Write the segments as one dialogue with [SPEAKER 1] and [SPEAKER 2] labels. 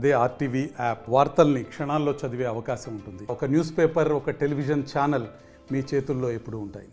[SPEAKER 1] అదే RTV app వార్తల్ని క్షణాల్లో చదివే అవకాశం ఉంటుంది. ఒక న్యూస్ పేపర్, ఒక టెలివిజన్ ఛానల్ మీ చేతుల్లో ఎప్పుడూ ఉంటాయి.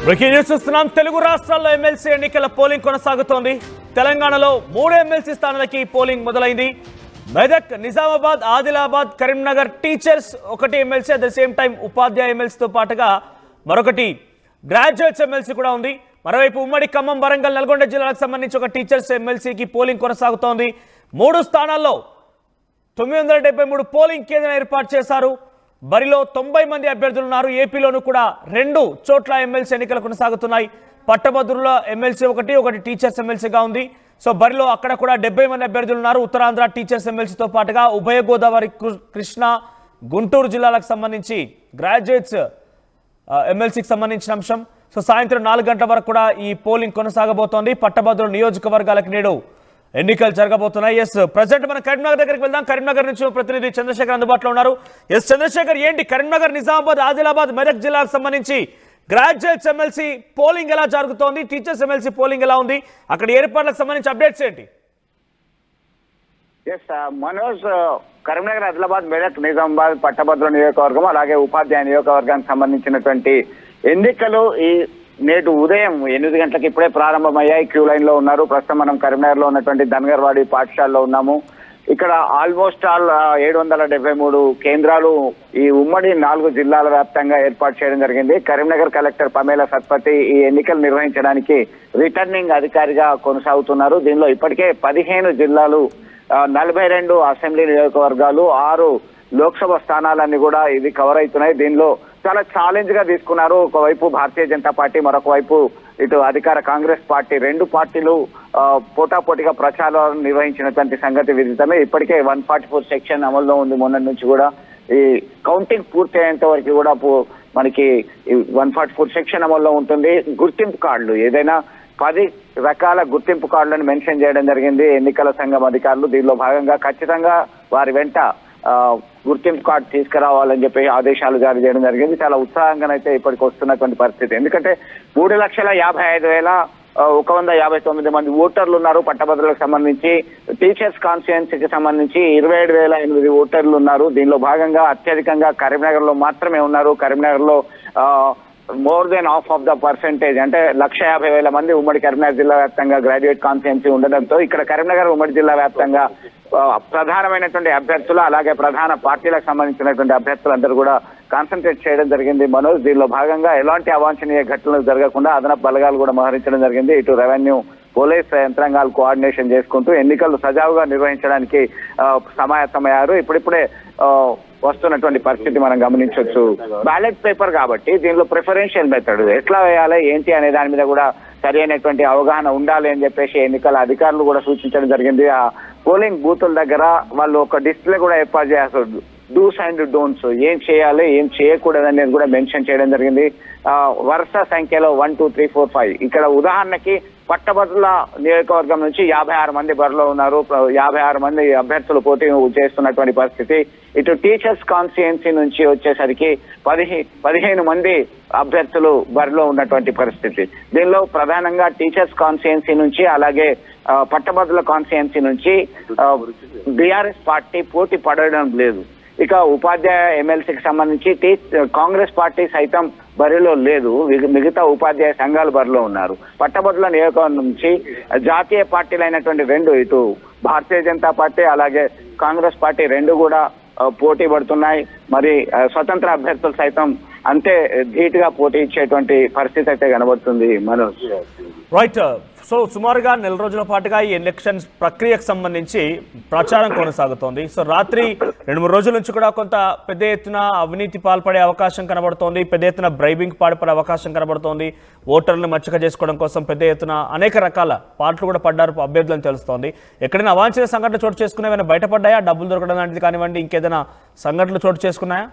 [SPEAKER 2] బ్రేకింగ్ న్యూస్ చూస్తున్నాం. తెలుగు రాష్ట్రాల్లో ఎమ్మెల్సీ ఎన్నికల పోలింగ్ కొనసాగుతోంది. తెలంగాణలో 3 ఎమ్మెల్సీ స్థానాలకి పోలింగ్ మొదలైంది. Medak, Nizamabad, Adilabad, Karimnagar teachers 1 MLC, at the same time ఉపాధ్యాయ ఎమ్మెల్సీతో పాటుగా మరొకటి గ్రాడ్యుయేట్స్ ఎమ్మెల్సీ కూడా ఉంది. మరోవైపు ఉమ్మడి ఖమ్మం, వరంగల్, నల్గొండ జిల్లాలకు సంబంధించి ఒక టీచర్స్ ఎమ్మెల్సీకి పోలింగ్ కొనసాగుతోంది. 3 స్థానాల్లో 973 పోలింగ్ కేంద్రాలను ఏర్పాటు చేశారు. బరిలో 90 మంది అభ్యర్థులు ఉన్నారు. ఏపీలోనూ కూడా 2 చోట్ల ఎమ్మెల్సీ ఎన్నికలు కొనసాగుతున్నాయి. పట్టభద్రుల ఎమ్మెల్సీ ఒకటి టీచర్స్ ఎమ్మెల్సీగా ఉంది. సో బరిలో అక్కడ కూడా 70 మంది అభ్యర్థులు ఉన్నారు. ఉత్తరాంధ్ర టీచర్స్ ఎమ్మెల్సీతో పాటుగా ఉభయ గోదావరి, కృష్ణా, గుంటూరు జిల్లాలకు సంబంధించి గ్రాడ్యుయేట్స్ ఎమ్మెల్సీకి సంబంధించిన అంశం. సో సాయంత్రం 4 గంటల వరకు కూడా ఈ పోలింగ్ కొనసాగబోతోంది. పట్టభద్రుల నియోజకవర్గాలకు నేడు ఎన్నికలు జరగబోతున్నాయి. ఎస్, ప్రజెంట్ మనం కరీంనగర్ దగ్గరికి వెళ్దాం. కరీంనగర్ నుంచి ప్రతినిధి చంద్రశేఖర్ అందుబాటులో ఉన్నారు. ఎస్ చంద్రశేఖర్, ఏంటి కరీంనగర్, నిజామాబాద్, ఆదిలాబాద్, మెదక్ జిల్లాకు సంబంధించి గ్రాడ్యుయేట్స్ ఎమ్మెల్సీ పోలింగ్ ఎలా జరుగుతోంది, టీచర్స్ ఎమ్మెల్సీ పోలింగ్ ఎలా ఉంది, అక్కడ ఏర్పాట్లకు సంబంధించి అప్డేట్స్ ఏంటి?
[SPEAKER 3] ఎస్ మనోజ్, కరీంనగర్, ఆదిలాబాద్, మెదక్, నిజామాబాద్ పట్టభద్రుల నియోజకవర్గం అలాగే ఉపాధ్యాయ నియోజకవర్గానికి సంబంధించినటువంటి ఎన్నికలు ఈ నేటి ఉదయం 8 గంటలకు ఇప్పుడే ప్రారంభమయ్యాయి. క్యూ లైన్ లో ఉన్నారు. ప్రస్తుతం మనం కరీంనగర్ లో ఉన్నటువంటి ధన్గర్వాడి పాఠశాలలో ఉన్నాము. ఇక్కడ ఆల్మోస్ట్ ఆల్ 773 కేంద్రాలు ఈ ఉమ్మడి 4 జిల్లాల వ్యాప్తంగా ఏర్పాటు చేయడం జరిగింది. కరీంనగర్ కలెక్టర్ పమేలా సత్పతి ఈ ఎన్నికలు నిర్వహించడానికి రిటర్నింగ్ అధికారిగా కొనసాగుతున్నారు. దీనిలో ఇప్పటికే 15 జిల్లాలు, 42 అసెంబ్లీ నియోజకవర్గాలు, 6 లోక్సభ స్థానాలన్నీ కూడా ఇది కవర్ అవుతున్నాయి. దీనిలో చాలా ఛాలెంజ్ గా తీసుకున్నారు. ఒకవైపు భారతీయ జనతా పార్టీ, మరొక వైపు ఇటు అధికార కాంగ్రెస్ పార్టీ, 2 పార్టీలు పోటాపోటీగా ప్రచారాలు నిర్వహించినటువంటి సంగతి విదితమే. ఇప్పటికే 144 సెక్షన్ అమల్లో ఉంది. మొన్నటి నుంచి కూడా ఈ కౌంటింగ్ పూర్తి అయ్యేంత వరకు కూడా మనకి 144 సెక్షన్ అమల్లో ఉంటుంది. గుర్తింపు కార్డులు, ఏదైనా 10 రకాల గుర్తింపు కార్డులను మెన్షన్ చేయడం జరిగింది ఎన్నికల సంఘం అధికారులు. దీనిలో భాగంగా ఖచ్చితంగా వారి వెంట గుర్తింపు కార్డు తీసుకురావాలని చెప్పి ఆదేశాలు జారీ చేయడం జరిగింది. చాలా ఉత్సాహంగానైతే ఇప్పటికి వస్తున్నటువంటి పరిస్థితి. ఎందుకంటే 3,55,159 మంది ఓటర్లు ఉన్నారు. పట్టభద్రులకు సంబంధించి టీచర్స్ కాన్స్టిట్యుయెన్సీకి సంబంధించి 27,008 ఓటర్లు ఉన్నారు. దీనిలో భాగంగా అత్యధికంగా కరీంనగర్ లో మాత్రమే ఉన్నారు. కరీంనగర్ లో more than half of the percentage, అంటే 1,50,000 మంది ఉమ్మడి కరీంనగర్ జిల్లా వ్యాప్తంగా గ్రాడ్యుయేట్ కాన్స్టిట్యుయెన్సీ ఉండడంతో ఇక్కడ కరీంనగర్ ఉమ్మడి జిల్లా వ్యాప్తంగా ప్రధానమైనటువంటి అభ్యర్థులు అలాగే ప్రధాన పార్టీలకు సంబంధించినటువంటి అభ్యర్థులందరూ కూడా కాన్సన్ట్రేట్ చేయడం జరిగింది. మనోజ్, దీనిలో భాగంగా ఎలాంటి అవాంఛనీయ ఘటనలు జరగకుండా అదనపు బలగాలు కూడా మోహరించడం జరిగింది. ఇటు రెవెన్యూ, పోలీస్ యంత్రాంగాలు కోఆర్డినేషన్ చేసుకుంటూ ఎన్నికలు సజావుగా నిర్వహించడానికి సమాయత్తమయ్యారు. ఇప్పుడిప్పుడే వస్తున్నటువంటి పరిస్థితి మనం గమనించవచ్చు. బ్యాలెట్ పేపర్ కాబట్టి దీనిలో ప్రిఫరెన్షియల్ మెథడ్ ఎట్లా వేయాలి ఏంటి అనే దాని మీద కూడా సరి అయినటువంటి అవగాహన ఉండాలి అని చెప్పేసి ఎన్నికల అధికారులు కూడా సూచించడం జరిగింది. ఆ పోలింగ్ బూతుల దగ్గర వాళ్ళు ఒక డిస్ప్లే కూడా ఏర్పాటు చేస్తారు. డూస్ అండ్ డోంట్స్, ఏం చేయాలి ఏం చేయకూడదు అనేది కూడా మెన్షన్ చేయడం జరిగింది. వరుస సంఖ్యలో 1, 2, 3, 4, 5. ఇక్కడ ఉదాహరణకి పట్టభద్రుల నియోజకవర్గం నుంచి 56 మంది బరిలో ఉన్నారు. 56 మంది అభ్యర్థులు పోటీ చేస్తున్నటువంటి పరిస్థితి. ఇటు టీచర్స్ కాన్స్టిట్యుయెన్సీ నుంచి వచ్చేసరికి 15 మంది అభ్యర్థులు బరిలో ఉన్నటువంటి పరిస్థితి. దీనిలో ప్రధానంగా టీచర్స్ కాన్స్టిట్యుయెన్సీ నుంచి అలాగే పట్టభద్రుల కాన్స్టిట్యుయెన్సీ నుంచి బీఆర్ఎస్ పార్టీ పోటీ పడడం లేదు. ఇక ఉపాధ్యాయ ఎమ్మెల్సీకి సంబంధించి కాంగ్రెస్ పార్టీ సైతం బరిలో లేదు. మిగతా ఉపాధ్యాయ సంఘాలు బరిలో ఉన్నారు. పట్టభద్రుల నియోజకవర్గం నుంచి జాతీయ పార్టీలు అయినటువంటి 2, ఇటు భారతీయ జనతా పార్టీ అలాగే కాంగ్రెస్ పార్టీ 2 కూడా పోటీ పడుతున్నాయి. మరి స్వతంత్ర అభ్యర్థులు సైతం అంతే ధీటుగా పోటీ ఇచ్చేటువంటి పరిస్థితి అయితే కనబడుతుంది. మనోజ్,
[SPEAKER 2] రైట్. సో సుమారుగా 4 రోజుల పాటుగా ఈ ఎలక్షన్స్ ప్రక్రియకు సంబంధించి ప్రచారం కొనసాగుతోంది. సో రాత్రి 2-3 రోజుల నుంచి కూడా కొంత పెద్ద ఎత్తున అవినీతి పాల్పడే అవకాశం కనబడుతోంది. పెద్ద ఎత్తున బ్రైబింగ్ పాల్పడే అవకాశం కనబడుతోంది. ఓటర్లను మచ్చిక చేసుకోవడం కోసం పెద్ద ఎత్తున అనేక రకాల పాటలు కూడా పడ్డారు అభ్యర్థులను తెలుస్తోంది. ఎక్కడైనా అవాంఛనీయ సంఘటనలు చోటు చేసుకునేవైనా బయటపడ్డాయా? డబ్బులు దొరకడం లాంటిది కానివ్వండి, ఇంకేదైనా సంఘటనలు చోటు చేసుకున్నాయా?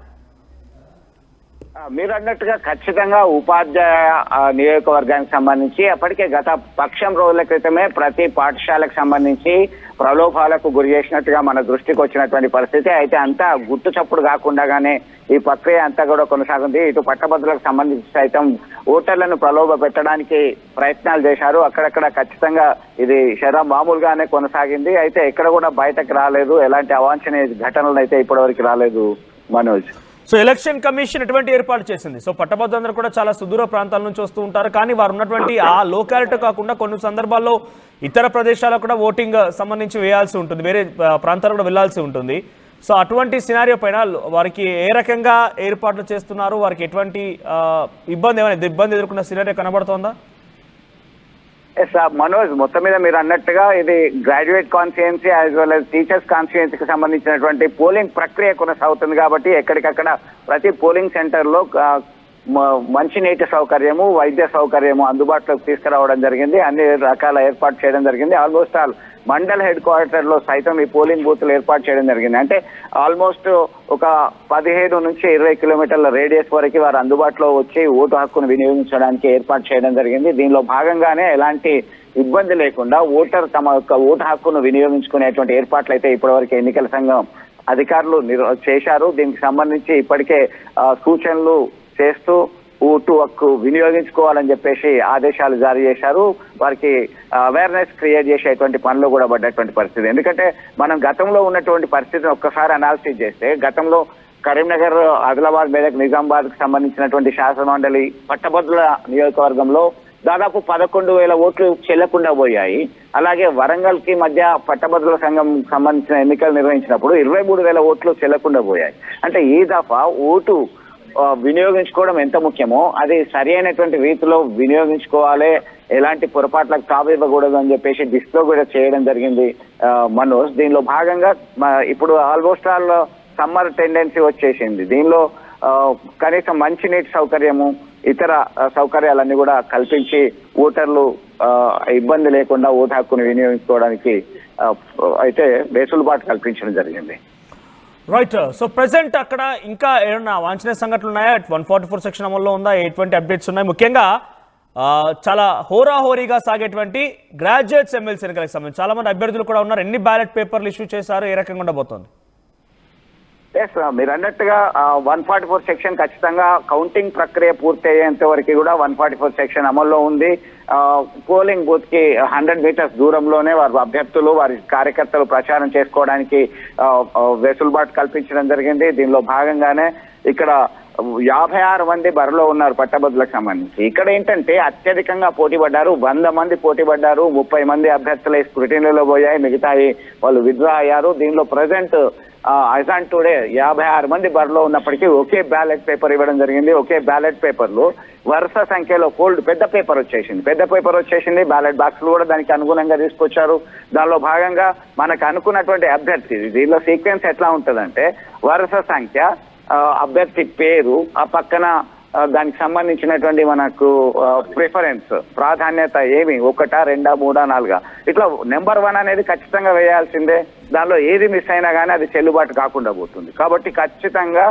[SPEAKER 3] మీరు అన్నట్టుగా ఖచ్చితంగా ఉపాధ్యాయ నియోజకవర్గానికి సంబంధించి అప్పటికే గత పక్షం రోజుల క్రితమే ప్రతి పాఠశాలకు సంబంధించి ప్రలోభాలకు గురి చేసినట్టుగా మన దృష్టికి వచ్చినటువంటి పరిస్థితి. అయితే అంతా గుట్టు చప్పుడు కాకుండానే ఈ ప్రక్రియ అంతా కూడా కొనసాగుంది. ఇటు పట్టభద్రులకు సంబంధించి సైతం ఓటర్లను ప్రలోభ పెట్టడానికి ప్రయత్నాలు చేశారు. అక్కడక్కడ ఖచ్చితంగా ఇది శరం మామూలుగానే కొనసాగింది. అయితే ఎక్కడ కూడా బయటకు రాలేదు, ఎలాంటి అవాంఛనీయ ఘటనలు అయితే ఇప్పటివరకు రాలేదు మనోజ్.
[SPEAKER 2] సో ఎలక్షన్ కమిషన్ ఎటువంటి ఏర్పాటు చేసింది? సో పట్టభద్రులందరూ కూడా చాలా సుదూర ప్రాంతాల నుంచి వస్తూ ఉంటారు, కానీ వారు ఉన్నటువంటి ఆ లోకాలిటీ కాకుండా కొన్ని సందర్భాల్లో ఇతర ప్రదేశాలకు కూడా ఓటింగ్ సంబంధించి వేయాల్సి ఉంటుంది, వేరే ప్రాంతాలకు కూడా వెళ్లాల్సి ఉంటుంది. సో అటువంటి సినారియో పైన వారికి ఏ రకంగా ఏర్పాట్లు చేస్తున్నారు, వారికి ఎటువంటి ఇబ్బంది ఎదుర్కొన్న సినారియో కనబడుతోందా?
[SPEAKER 3] మనోజ్, మొత్తం మీద మీరు అన్నట్టుగా ఇది graduate constituency as well as teachers కాన్స్టిట్యుయెన్సీకి సంబంధించినటువంటి పోలింగ్ ప్రక్రియ కొనసాగుతుంది కాబట్టి ఎక్కడికక్కడ ప్రతి పోలింగ్ సెంటర్ లో మంచినీటి సౌకర్యము, వైద్య సౌకర్యము అందుబాటులోకి తీసుకురావడం జరిగింది. అన్ని రకాల ఏర్పాటు చేయడం జరిగింది. Almost all mandal head quarter లో సైతం ఈ పోలింగ్ బూత్లు ఏర్పాటు చేయడం జరిగింది. అంటే ఆల్మోస్ట్ ఒక 15 నుంచి 20 కిలోమీటర్ల రేడియస్ వరకు వారు అందుబాటులో వచ్చి ఓటు హక్కును వినియోగించడానికి ఏర్పాటు చేయడం జరిగింది. దీనిలో భాగంగానే ఎలాంటి ఇబ్బంది లేకుండా ఓటర్ తమ యొక్క ఓటు హక్కును వినియోగించుకునేటువంటి ఏర్పాట్లు అయితే ఇప్పటివరకు ఎన్నికల సంఘం అధికారులు చేశారు. దీనికి సంబంధించి ఇప్పటికే సూచనలు చేస్తూ ఓటు హక్కు వినియోగించుకోవాలని చెప్పేసి ఆదేశాలు జారీ చేశారు. వారికి అవేర్నెస్ క్రియేట్ చేసేటువంటి పనులు కూడా పడ్డటువంటి పరిస్థితి. ఎందుకంటే మనం గతంలో ఉన్నటువంటి పరిస్థితిని ఒక్కసారి అనాలిసిస్ చేస్తే, గతంలో కరీంనగర్, ఆదిలాబాద్, మెదక్, నిజామాబాద్ కు సంబంధించినటువంటి శాసనమండలి పట్టభద్రుల నియోజకవర్గంలో దాదాపు 11,000 ఓట్లు చెల్లకుండా పోయాయి. అలాగే వరంగల్ కి మధ్య పట్టభద్రుల సంఘం సంబంధించిన ఎన్నికలు నిర్వహించినప్పుడు 23,000 ఓట్లు చెల్లకుండా పోయాయి. అంటే ఈ దఫా ఓటు వినియోగించుకోవడం ఎంత ముఖ్యమో అది సరి అయినటువంటి రీతిలో వినియోగించుకోవాలి, ఎలాంటి పొరపాట్లకు తావు ఇవ్వకూడదు అని చెప్పేసి డిస్ప్లే కూడా చేయడం జరిగింది మనోజ్. దీనిలో భాగంగా ఇప్పుడు ఆల్మోస్ట్ ఆల్ సమ్మర్ టెండెన్సీ వచ్చేసింది. దీనిలో కనీసం మంచినీటి సౌకర్యము, ఇతర సౌకర్యాలన్నీ కూడా కల్పించి ఓటర్లు ఇబ్బంది లేకుండా ఓటు హక్కును వినియోగించుకోవడానికి అయితే వెసులుబాటు కల్పించడం జరిగింది.
[SPEAKER 2] రైట్. సో ప్రెసెంట్ అక్కడ ఇంకా ఏమన్నా వాంఛనీయ సంఘటనలు ఉన్నాయా? 144 సెక్షన్ అమల్లో ఉందా? ఎటువంటి అప్డేట్స్ ఉన్నాయి? ముఖ్యంగా చాలా హోరాహోరీగా సాగేటువంటి గ్రాడ్యుయేట్స్ ఎమ్మెల్సీ ఎన్నికలకు సంబంధించి చాలా మంది అభ్యర్థులు కూడా ఉన్నారు. ఎన్ని బ్యాలెట్ పేపర్లు ఇష్యూ చేశారు? ఏ రకంగా ఉండబోతోంది?
[SPEAKER 3] మీరు అన్నట్టుగా 144 సెక్షన్ ఖచ్చితంగా కౌంటింగ్ ప్రక్రియ పూర్తి అయ్యేంత వరకు కూడా 144 సెక్షన్ అమల్లో ఉంది. పోలింగ్ బూత్ కి 100 మీటర్స్ దూరంలోనే వారి అభ్యర్థులు, వారి కార్యకర్తలు ప్రచారం చేసుకోవడానికి వెసులుబాటు కల్పించడం జరిగింది. దీనిలో భాగంగానే ఇక్కడ 56 మంది బరిలో ఉన్నారు పట్టభద్రులకు సంబంధించి. ఇక్కడ ఏంటంటే అత్యధికంగా పోటీ పడ్డారు, 100 మంది పోటీ పడ్డారు. 30 మంది అభ్యర్థుల స్క్రూటినీలో పోయాయి, మిగతాయి వాళ్ళు విత్డ్రా అయ్యారు. దీనిలో ప్రజెంట్ అజాన్ టుడే 56 మంది బరిలో ఉన్నప్పటికీ ఒకే బ్యాలెట్ పేపర్ ఇవ్వడం జరిగింది. ఒకే బ్యాలెట్ పేపర్లు వరుస సంఖ్యలో పెద్ద పేపర్ వచ్చేసింది. బ్యాలెట్ బాక్స్లు కూడా దానికి అనుగుణంగా తీసుకొచ్చారు. దానిలో భాగంగా మనకు అనుకున్నటువంటి అభ్యర్థి, దీనిలో సీక్వెన్స్ ఎట్లా ఉంటుందంటే వరుస సంఖ్య, అభ్యర్థి పేరు, ఆ పక్కన దానికి సంబంధించినటువంటి మనకు ప్రిఫరెన్స్, ప్రాధాన్యత ఏమి, 1, 2, 3, 4 ఇట్లా నెంబర్ 1 అనేది ఖచ్చితంగా వేయాల్సిందే. దానిలో ఏది మిస్ అయినా కానీ అది చెల్లుబాటు కాకుండా పోతుంది. కాబట్టి ఖచ్చితంగా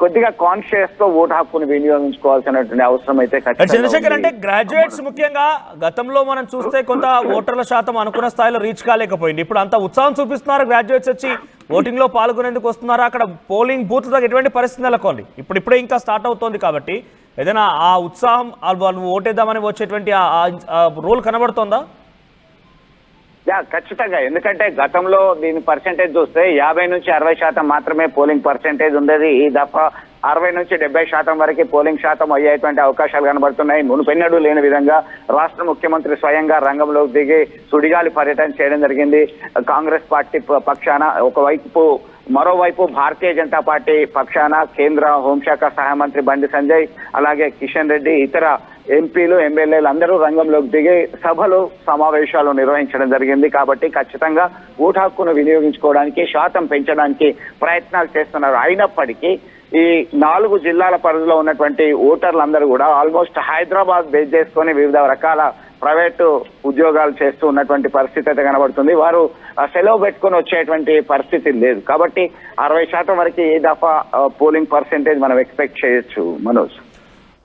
[SPEAKER 3] కొద్దిగా కాన్షియస్ తో ఓటు హక్కును వినియోగించుకోవాల్సినటువంటి అవసరం అయితే
[SPEAKER 2] చంద్రశేఖర్, అంటే గ్రాడ్యుయేట్స్ ముఖ్యంగా గతంలో మనం చూస్తే కొంత ఓటర్ల శాతం అనుకున్న స్థాయిలో రీచ్ కాలేకపోయింది. ఇప్పుడు అంత ఉత్సాహం చూపిస్తున్నారు గ్రాడ్యుయేట్స్ వచ్చి ఓటింగ్ లో పాల్గొనేందుకు వస్తున్నారు. అక్కడ పోలింగ్ బూత్ దగ్గర ఎటువంటి పరిస్థితి నెలకొంది? ఇప్పుడే ఇంకా స్టార్ట్ అవుతోంది కాబట్టి ఏదైనా ఆ ఉత్సాహం వాళ్ళు ఓటేద్దామని వచ్చేటువంటి రోల్ కనబడుతోందా?
[SPEAKER 3] ఖచ్చితంగా. ఎందుకంటే గతంలో దీని పర్సెంటేజ్ చూస్తే 50 నుంచి 60% మాత్రమే పోలింగ్ పర్సెంటేజ్ ఉండేది. ఈ దఫా 60 నుంచి 70% వరకు పోలింగ్ శాతం అయ్యేటువంటి అవకాశాలు కనబడుతున్నాయి. మునుపెన్నడూ లేని విధంగా రాష్ట్ర ముఖ్యమంత్రి స్వయంగా రంగంలోకి దిగి సుడిగాలి పర్యటన చేయడం జరిగింది. కాంగ్రెస్ పార్టీ పక్షాన మరోవైపు భారతీయ జనతా పార్టీ పక్షాన కేంద్ర హోంశాఖ సహాయ మంత్రి బండి సంజయ్, అలాగే కిషన్ రెడ్డి, ఇతర ఎంపీలు, ఎమ్మెల్యేలు అందరూ రంగంలోకి దిగి సభలు, సమావేశాలు నిర్వహించడం జరిగింది. కాబట్టి ఖచ్చితంగా ఓటు హక్కును వినియోగించుకోవడానికి, శాతం పెంచడానికి ప్రయత్నాలు చేస్తున్నారు. అయినప్పటికీ ఈ 4 జిల్లాల పరిధిలో ఉన్నటువంటి ఓటర్లందరూ కూడా ఆల్మోస్ట్ హైదరాబాద్ బేస్ చేసుకొని వివిధ రకాల ప్రైవేటు ఉద్యోగాలు చేస్తూ ఉన్నటువంటి పరిస్థితి అయితే కనబడుతుంది. వారు సెలవు పెట్టుకొని వచ్చేటువంటి పరిస్థితి లేదు. కాబట్టి 60% వరకు ఈ దఫా పోలింగ్ పర్సెంటేజ్ మనం ఎక్స్పెక్ట్ చేయొచ్చు. మనోజ్,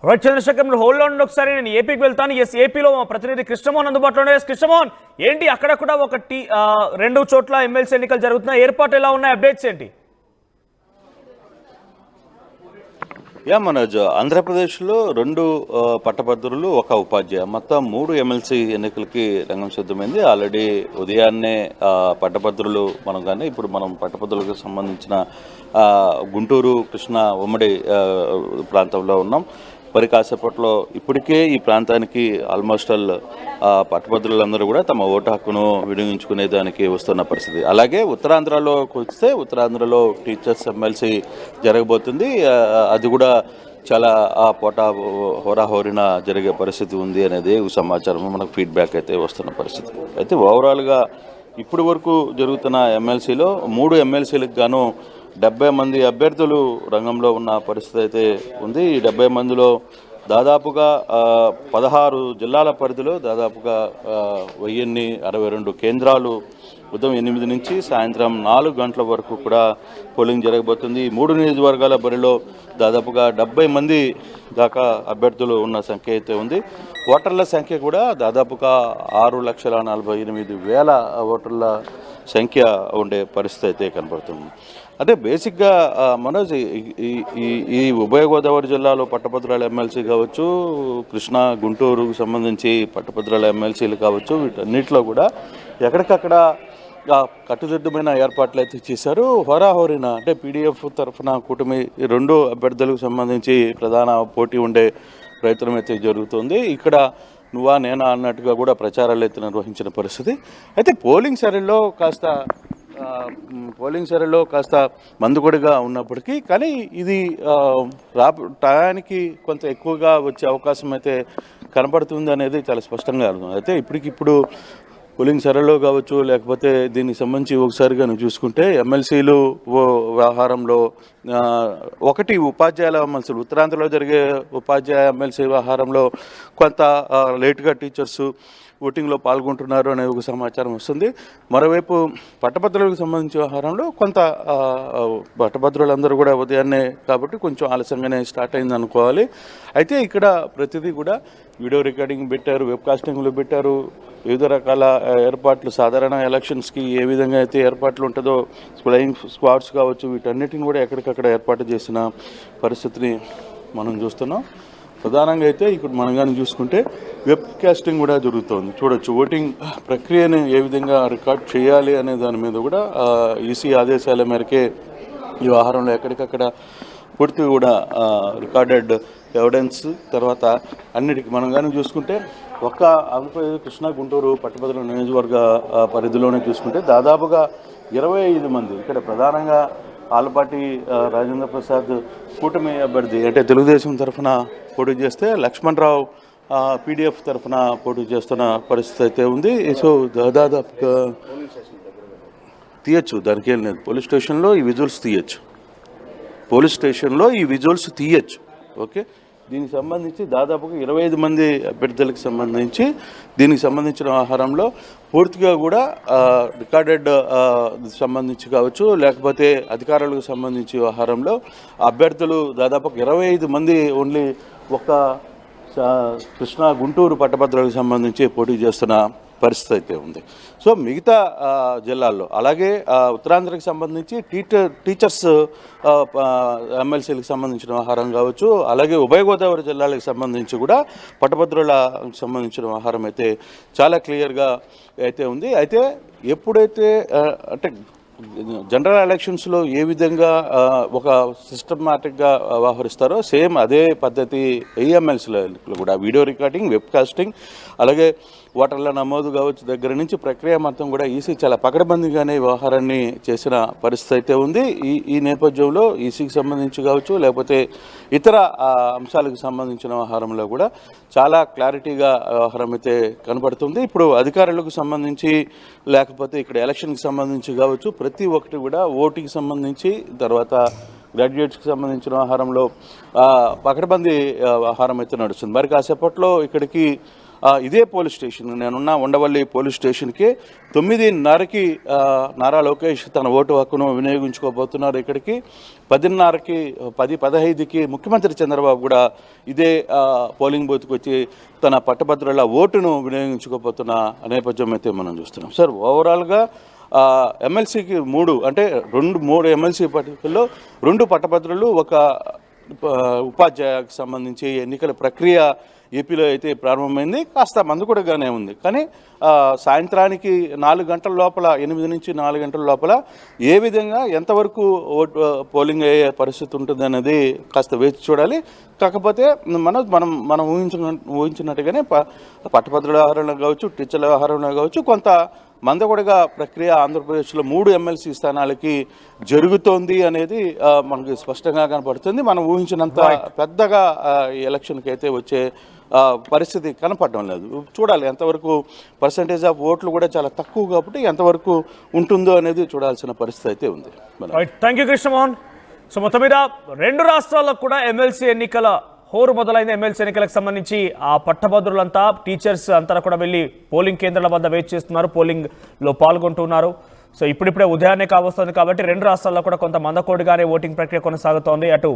[SPEAKER 2] రైట్ చంద్రశేఖర్, మీరు హోల్డ్ ఆన్ ఒకసారి. నేను ఏపీకి వెళ్తాను. ఏపీలో మా ప్రతినిధి కృష్ణమోహన్ అందుబాటులో ఉన్నారు. కృష్ణమోహన్, ఏంటి అక్కడ కూడా ఒక 2 చోట్ల ఎమ్మెల్సీ ఎన్నికలు జరుగుతున్నాయి, ఏర్పాట్లు ఎలా ఉన్నాయి, అప్డేట్స్ ఏంటి?
[SPEAKER 4] మనోజ్, ఆంధ్రప్రదేశ్లో 2 పట్టభద్రులు 1 ఉపాధ్యాయ మొత్తం 3 ఎమ్మెల్సీ ఎన్నికలకి రంగం సిద్ధమైంది. ఆల్రెడీ ఉదయాన్నే పట్టభద్రులు కానీ ఇప్పుడు మనం పట్టభద్రులకు సంబంధించిన గుంటూరు కృష్ణా ఉమ్మడి ప్రాంతంలో ఉన్నాం. మరి కాసేపట్లో ఇప్పటికే ఈ ప్రాంతానికి ఆల్మోస్ట్ ఆల్ పట్టభద్రులందరూ కూడా తమ ఓటు హక్కును వినియోగించుకునే దానికి వస్తున్న పరిస్థితి. అలాగే ఉత్తరాంధ్రలోకి వస్తే ఉత్తరాంధ్రలో టీచర్స్ ఎమ్మెల్సీ జరగబోతుంది. అది కూడా చాలా హోరాహోరిన జరిగే పరిస్థితి ఉంది అనేది సమాచారం, మనకు ఫీడ్బ్యాక్ అయితే వస్తున్న పరిస్థితి. అయితే ఓవరాల్గా ఇప్పటి వరకు జరుగుతున్న ఎమ్మెల్సీలో 3 ఎమ్మెల్సీలకు గాను 70 మంది అభ్యర్థులు రంగంలో ఉన్న పరిస్థితి అయితే ఉంది. ఈ 70 మందిలో దాదాపుగా 16 జిల్లాల పరిధిలో దాదాపుగా 1062 కేంద్రాలు ఉదయం 8 నుంచి సాయంత్రం 4 గంటల వరకు కూడా పోలింగ్ జరగబోతుంది. 3 నియోజకవర్గాల బరిలో దాదాపుగా 70 మంది దాకా అభ్యర్థులు ఉన్న సంఖ్య అయితే ఉంది. ఓటర్ల సంఖ్య కూడా దాదాపుగా 6,48,000 ఓటర్ల సంఖ్య ఉండే పరిస్థితి అయితే కనబడుతుంది. అంటే బేసిక్గా మనోజ్, ఈ ఉభయ గోదావరి జిల్లాలో పట్టభద్రుల ఎమ్మెల్సీ కావచ్చు, కృష్ణా గుంటూరుకు సంబంధించి పట్టభద్రుల ఎమ్మెల్సీలు కావచ్చు, వీటన్నిటిలో కూడా ఎక్కడికక్కడ కట్టుదిట్టమైన ఏర్పాట్లు అయితే చేశారు. హోరాహోరిన అంటే పీడీఎఫ్ తరఫున కూటమి 2 అభ్యర్థులకు సంబంధించి ప్రధాన పోటీ ఉండే ప్రయత్నం అయితే జరుగుతుంది. ఇక్కడ నువ్వా నేనా అన్నట్టుగా కూడా ప్రచారాలు అయితే నిర్వహించిన పరిస్థితి. అయితే పోలింగ్ సరళిలో కాస్త మందుకొడిగా ఉన్నప్పటికీ కానీ ఇది టయానికి కొంత ఎక్కువగా వచ్చే అవకాశం అయితే కనపడుతుంది అనేది చాలా స్పష్టంగా అర్థం. అయితే ఇప్పటికిప్పుడు పోలింగ్ సరళిలో కావచ్చు, లేకపోతే దీనికి సంబంధించి ఒకసారిగా నువ్వు చూసుకుంటే ఎమ్మెల్సీలు వ్యవహారంలో 1 ఉపాధ్యాయుల ఎమ్మెల్సీలు, ఉత్తరాంధ్రలో జరిగే ఉపాధ్యాయ ఎమ్మెల్సీ వ్యవహారంలో కొంత లేటుగా టీచర్సు ఓటింగ్లో పాల్గొంటున్నారు అనే ఒక సమాచారం వస్తుంది. మరోవైపు పట్టభద్రులకు సంబంధించిన వ్యవహారంలో కొంత పట్టభద్రులందరూ కూడా ఉదయాన్నే కాబట్టి కొంచెం ఆలస్యంగానే స్టార్ట్ అయింది అనుకోవాలి. అయితే ఇక్కడ ప్రతిదీ కూడా వీడియో రికార్డింగ్ పెట్టారు, వెబ్కాస్టింగ్లు పెట్టారు, వివిధ రకాల ఏర్పాట్లు సాధారణ ఎలక్షన్స్కి ఏ విధంగా అయితే ఏర్పాట్లు ఉంటుందో ఫ్లయింగ్ స్క్వాడ్స్ కావచ్చు, వీటన్నిటిని కూడా ఎక్కడికక్కడ ఏర్పాటు చేసిన పరిస్థితిని మనం చూస్తున్నాం. ప్రధానంగా అయితే ఇక్కడ మనం కానీ చూసుకుంటే వెబ్ కాస్టింగ్ కూడా జరుగుతుంది. చూడొచ్చు ఓటింగ్ ప్రక్రియను ఏ విధంగా రికార్డ్ చేయాలి అనే దాని మీద కూడా ఈసీ ఆదేశాల మేరకే ఈ వ్యవహారంలో ఎక్కడికక్కడ పూర్తి కూడా రికార్డెడ్ ఎవిడెన్స్ తర్వాత అన్నిటికీ మనం కానీ చూసుకుంటే ఆంధ్రప్రదేశ్ కృష్ణా గుంటూరు పట్టభద్రుల నియోజకవర్గ పరిధిలోనే చూసుకుంటే దాదాపుగా 25 మంది ఇక్కడ ప్రధానంగా ఆలపాటి రాజేంద్ర ప్రసాద్ కూటమి అభ్యర్థి అంటే తెలుగుదేశం తరఫున పోటీ చేస్తే లక్ష్మణరావు పీడీఎఫ్ తరఫున పోటీ చేస్తున్న పరిస్థితి అయితే ఉంది. సో దాదాపుగా తీయచ్చు, దానికి ఏం లేదు. పోలీస్ స్టేషన్లో ఈ విజువల్స్ తీయచ్చు. ఓకే, దీనికి సంబంధించి దాదాపుగా 25 మంది అభ్యర్థులకు సంబంధించి దీనికి సంబంధించిన వ్యవహారంలో పూర్తిగా కూడా రికార్డెడ్ సంబంధించి కావచ్చు, లేకపోతే అధికారులకు సంబంధించి వ్యవహారంలో అభ్యర్థులు దాదాపుగా 25 మంది ఓన్లీ కృష్ణా గుంటూరు పట్టభద్రులకు సంబంధించి పోటీ చేస్తున్న పరిస్థితి అయితే ఉంది. సో మిగతా జిల్లాల్లో అలాగే ఉత్తరాంధ్రకి సంబంధించి టీచర్స్ ఎమ్మెల్సీలకు సంబంధించిన వ్యవహారం కావచ్చు, అలాగే ఉభయ గోదావరి జిల్లాలకు సంబంధించి కూడా పట్టభద్రులకు సంబంధించిన వ్యవహారం అయితే చాలా క్లియర్గా అయితే ఉంది. అయితే ఎప్పుడైతే అంటే జనరల్ ఎలక్షన్స్లో ఏ విధంగా ఒక సిస్టమాటిక్గా వ్యవహరిస్తారో సేమ్ అదే పద్ధతి ఏఎంఎల్సీలో కూడా వీడియో రికార్డింగ్, వెబ్కాస్టింగ్, అలాగే ఓటర్ల నమోదు కావచ్చు దగ్గర నుంచి ప్రక్రియ మొత్తం కూడా ఈసీ చాలా పకడ్బందీగానే వ్యవహారాన్ని చేసిన పరిస్థితి అయితే ఉంది. ఈ నేపథ్యంలో ఈసీకి సంబంధించి కావచ్చు, లేకపోతే ఇతర అంశాలకు సంబంధించిన వ్యవహారంలో కూడా చాలా క్లారిటీగా వ్యవహారం అయితే కనపడుతుంది. ఇప్పుడు అధికారులకు సంబంధించి లేకపోతే ఇక్కడ ఎలక్షన్కి సంబంధించి కావచ్చు, ప్రతి ఒక్కటి కూడా ఓటుకి సంబంధించి తర్వాత గ్రాడ్యుయేట్స్కి సంబంధించిన వ్యవహారంలో పకడ్బందీ వ్యవహారం అయితే నడుస్తుంది. మరి కాసేపట్లో ఇక్కడికి ఇదే పోలీస్ స్టేషన్ నేనున్న ఉండవల్లి పోలీస్ స్టేషన్కి 9:30కి నారా లోకేష్ తన ఓటు హక్కును వినియోగించుకోబోతున్నారు. ఇక్కడికి 10:30కి 10:15కి ముఖ్యమంత్రి చంద్రబాబు కూడా ఇదే పోలింగ్ బూత్కి వచ్చి తన పట్టభద్రుల ఓటును వినియోగించుకోబోతున్న నేపథ్యం అయితే మనం చూస్తున్నాం. సార్, ఓవరాల్గా ఎమ్మెల్సీకి 3 ఎమ్మెల్సీ పట్టికల్లో 2 పట్టభద్రులు, ఒక ఉపాధ్యాయులకు సంబంధించి ఎన్నికల ప్రక్రియ ఏపీలో అయితే ప్రారంభమైంది. కాస్త మందుకూడగానే ఉంది. కానీ సాయంత్రానికి 4 గంటల లోపల, 8 నుంచి 4 గంటల లోపల ఏ విధంగా ఎంతవరకు పోలింగ్ అయ్యే పరిస్థితి ఉంటుంది అనేది కాస్త వేచి చూడాలి. కాకపోతే మనం ఊహించినట్టుగానే పట్టభద్రుల వ్యవహారంలో కావచ్చు, టీచర్ల వ్యవహారంలో కావచ్చు, కొంత మందకొడగా ప్రక్రియ ఆంధ్రప్రదేశ్లో 3 ఎమ్మెల్సీ స్థానాలకి జరుగుతోంది అనేది మనకి స్పష్టంగా కనపడుతుంది. మనం ఊహించినంత పెద్దగా ఎలక్షన్కి అయితే వచ్చే పరిస్థితి కనపడడం లేదు. చూడాలి ఎంతవరకు పర్సంటేజ్ ఆఫ్ ఓట్లు కూడా చాలా తక్కువ కాబట్టి ఎంతవరకు ఉంటుందో అనేది చూడాల్సిన పరిస్థితి అయితే ఉంది.
[SPEAKER 2] Thank you Krishnamohan. సో మొత్తం మీద 2 రాష్ట్రాల్లో కూడా ఎమ్మెల్సీ ఎన్నికల హోరు మొదలైంది. ఎమ్మెల్సీ ఎన్నికలకు సంబంధించి ఆ పట్టభద్రులంతా, టీచర్స్ అంతా కూడా వెళ్ళి పోలింగ్ కేంద్రాల వద్ద వెయిట్ చేస్తున్నారు, పోలింగ్లో పాల్గొంటున్నారు. సో ఇప్పుడిప్పుడే ఉదయాన్నే కావస్తుంది కాబట్టి 2 రాష్ట్రాల్లో కూడా కొంత మందకోడిగానే ఓటింగ్ ప్రక్రియ కొనసాగుతోంది. అటు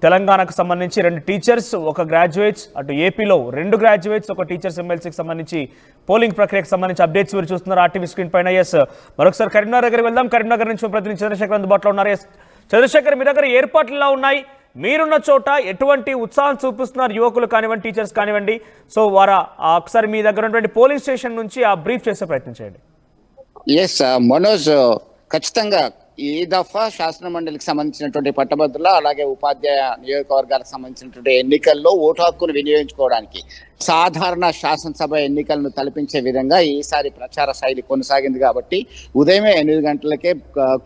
[SPEAKER 2] తెలంగాణకు సంబంధించి 2 టీచర్స్, 1 గ్రాడ్యుయేట్స్, అటు ఏపీలో 2 గ్రాడ్యుయేట్స్, 1 టీచర్స్ ఎమ్మెల్సీకి సంబంధించి పోలింగ్ ప్రక్రియకు సంబంధించి అప్డేట్స్ మీరు చూస్తున్నారు ఆర్టీవీ స్క్రీన్ పైన. మరొకసారి కరీంనగర్ దగ్గర వెళ్దాం. కరీంనగర్ నుంచి ప్రతినిధి చంద్రశేఖర్ అందుబాటులో ఉన్నారు. చంద్రశేఖర్, మీ దగ్గర ఏర్పాట్లు ఎలా ఉన్నాయి? మీరున్న చోట ఎటువంటి ఉత్సాహం చూపిస్తున్నారు యువకులు కానివ్వండి, టీచర్స్ కానివ్వండి? సో ఒకసారి మీ దగ్గర ఉన్నటువంటి పోలింగ్ స్టేషన్ నుంచి బ్రీఫ్ చేసే ప్రయత్నం చేయండి.
[SPEAKER 5] ఎస్ మనోజ్, ఖచ్చితంగా ఈ దఫా శాసన మండలికి సంబంధించినటువంటి పట్టభద్రుల, అలాగే ఉపాధ్యాయ నియోజకవర్గాలకు సంబంధించినటువంటి ఎన్నికల్లో ఓటు హక్కును వినియోగించుకోవడానికి సాధారణ శాసనసభ ఎన్నికలను తలపించే విధంగా ఈసారి ప్రచార శైలి కొనసాగింది. కాబట్టి ఉదయమే 8 గంటలకే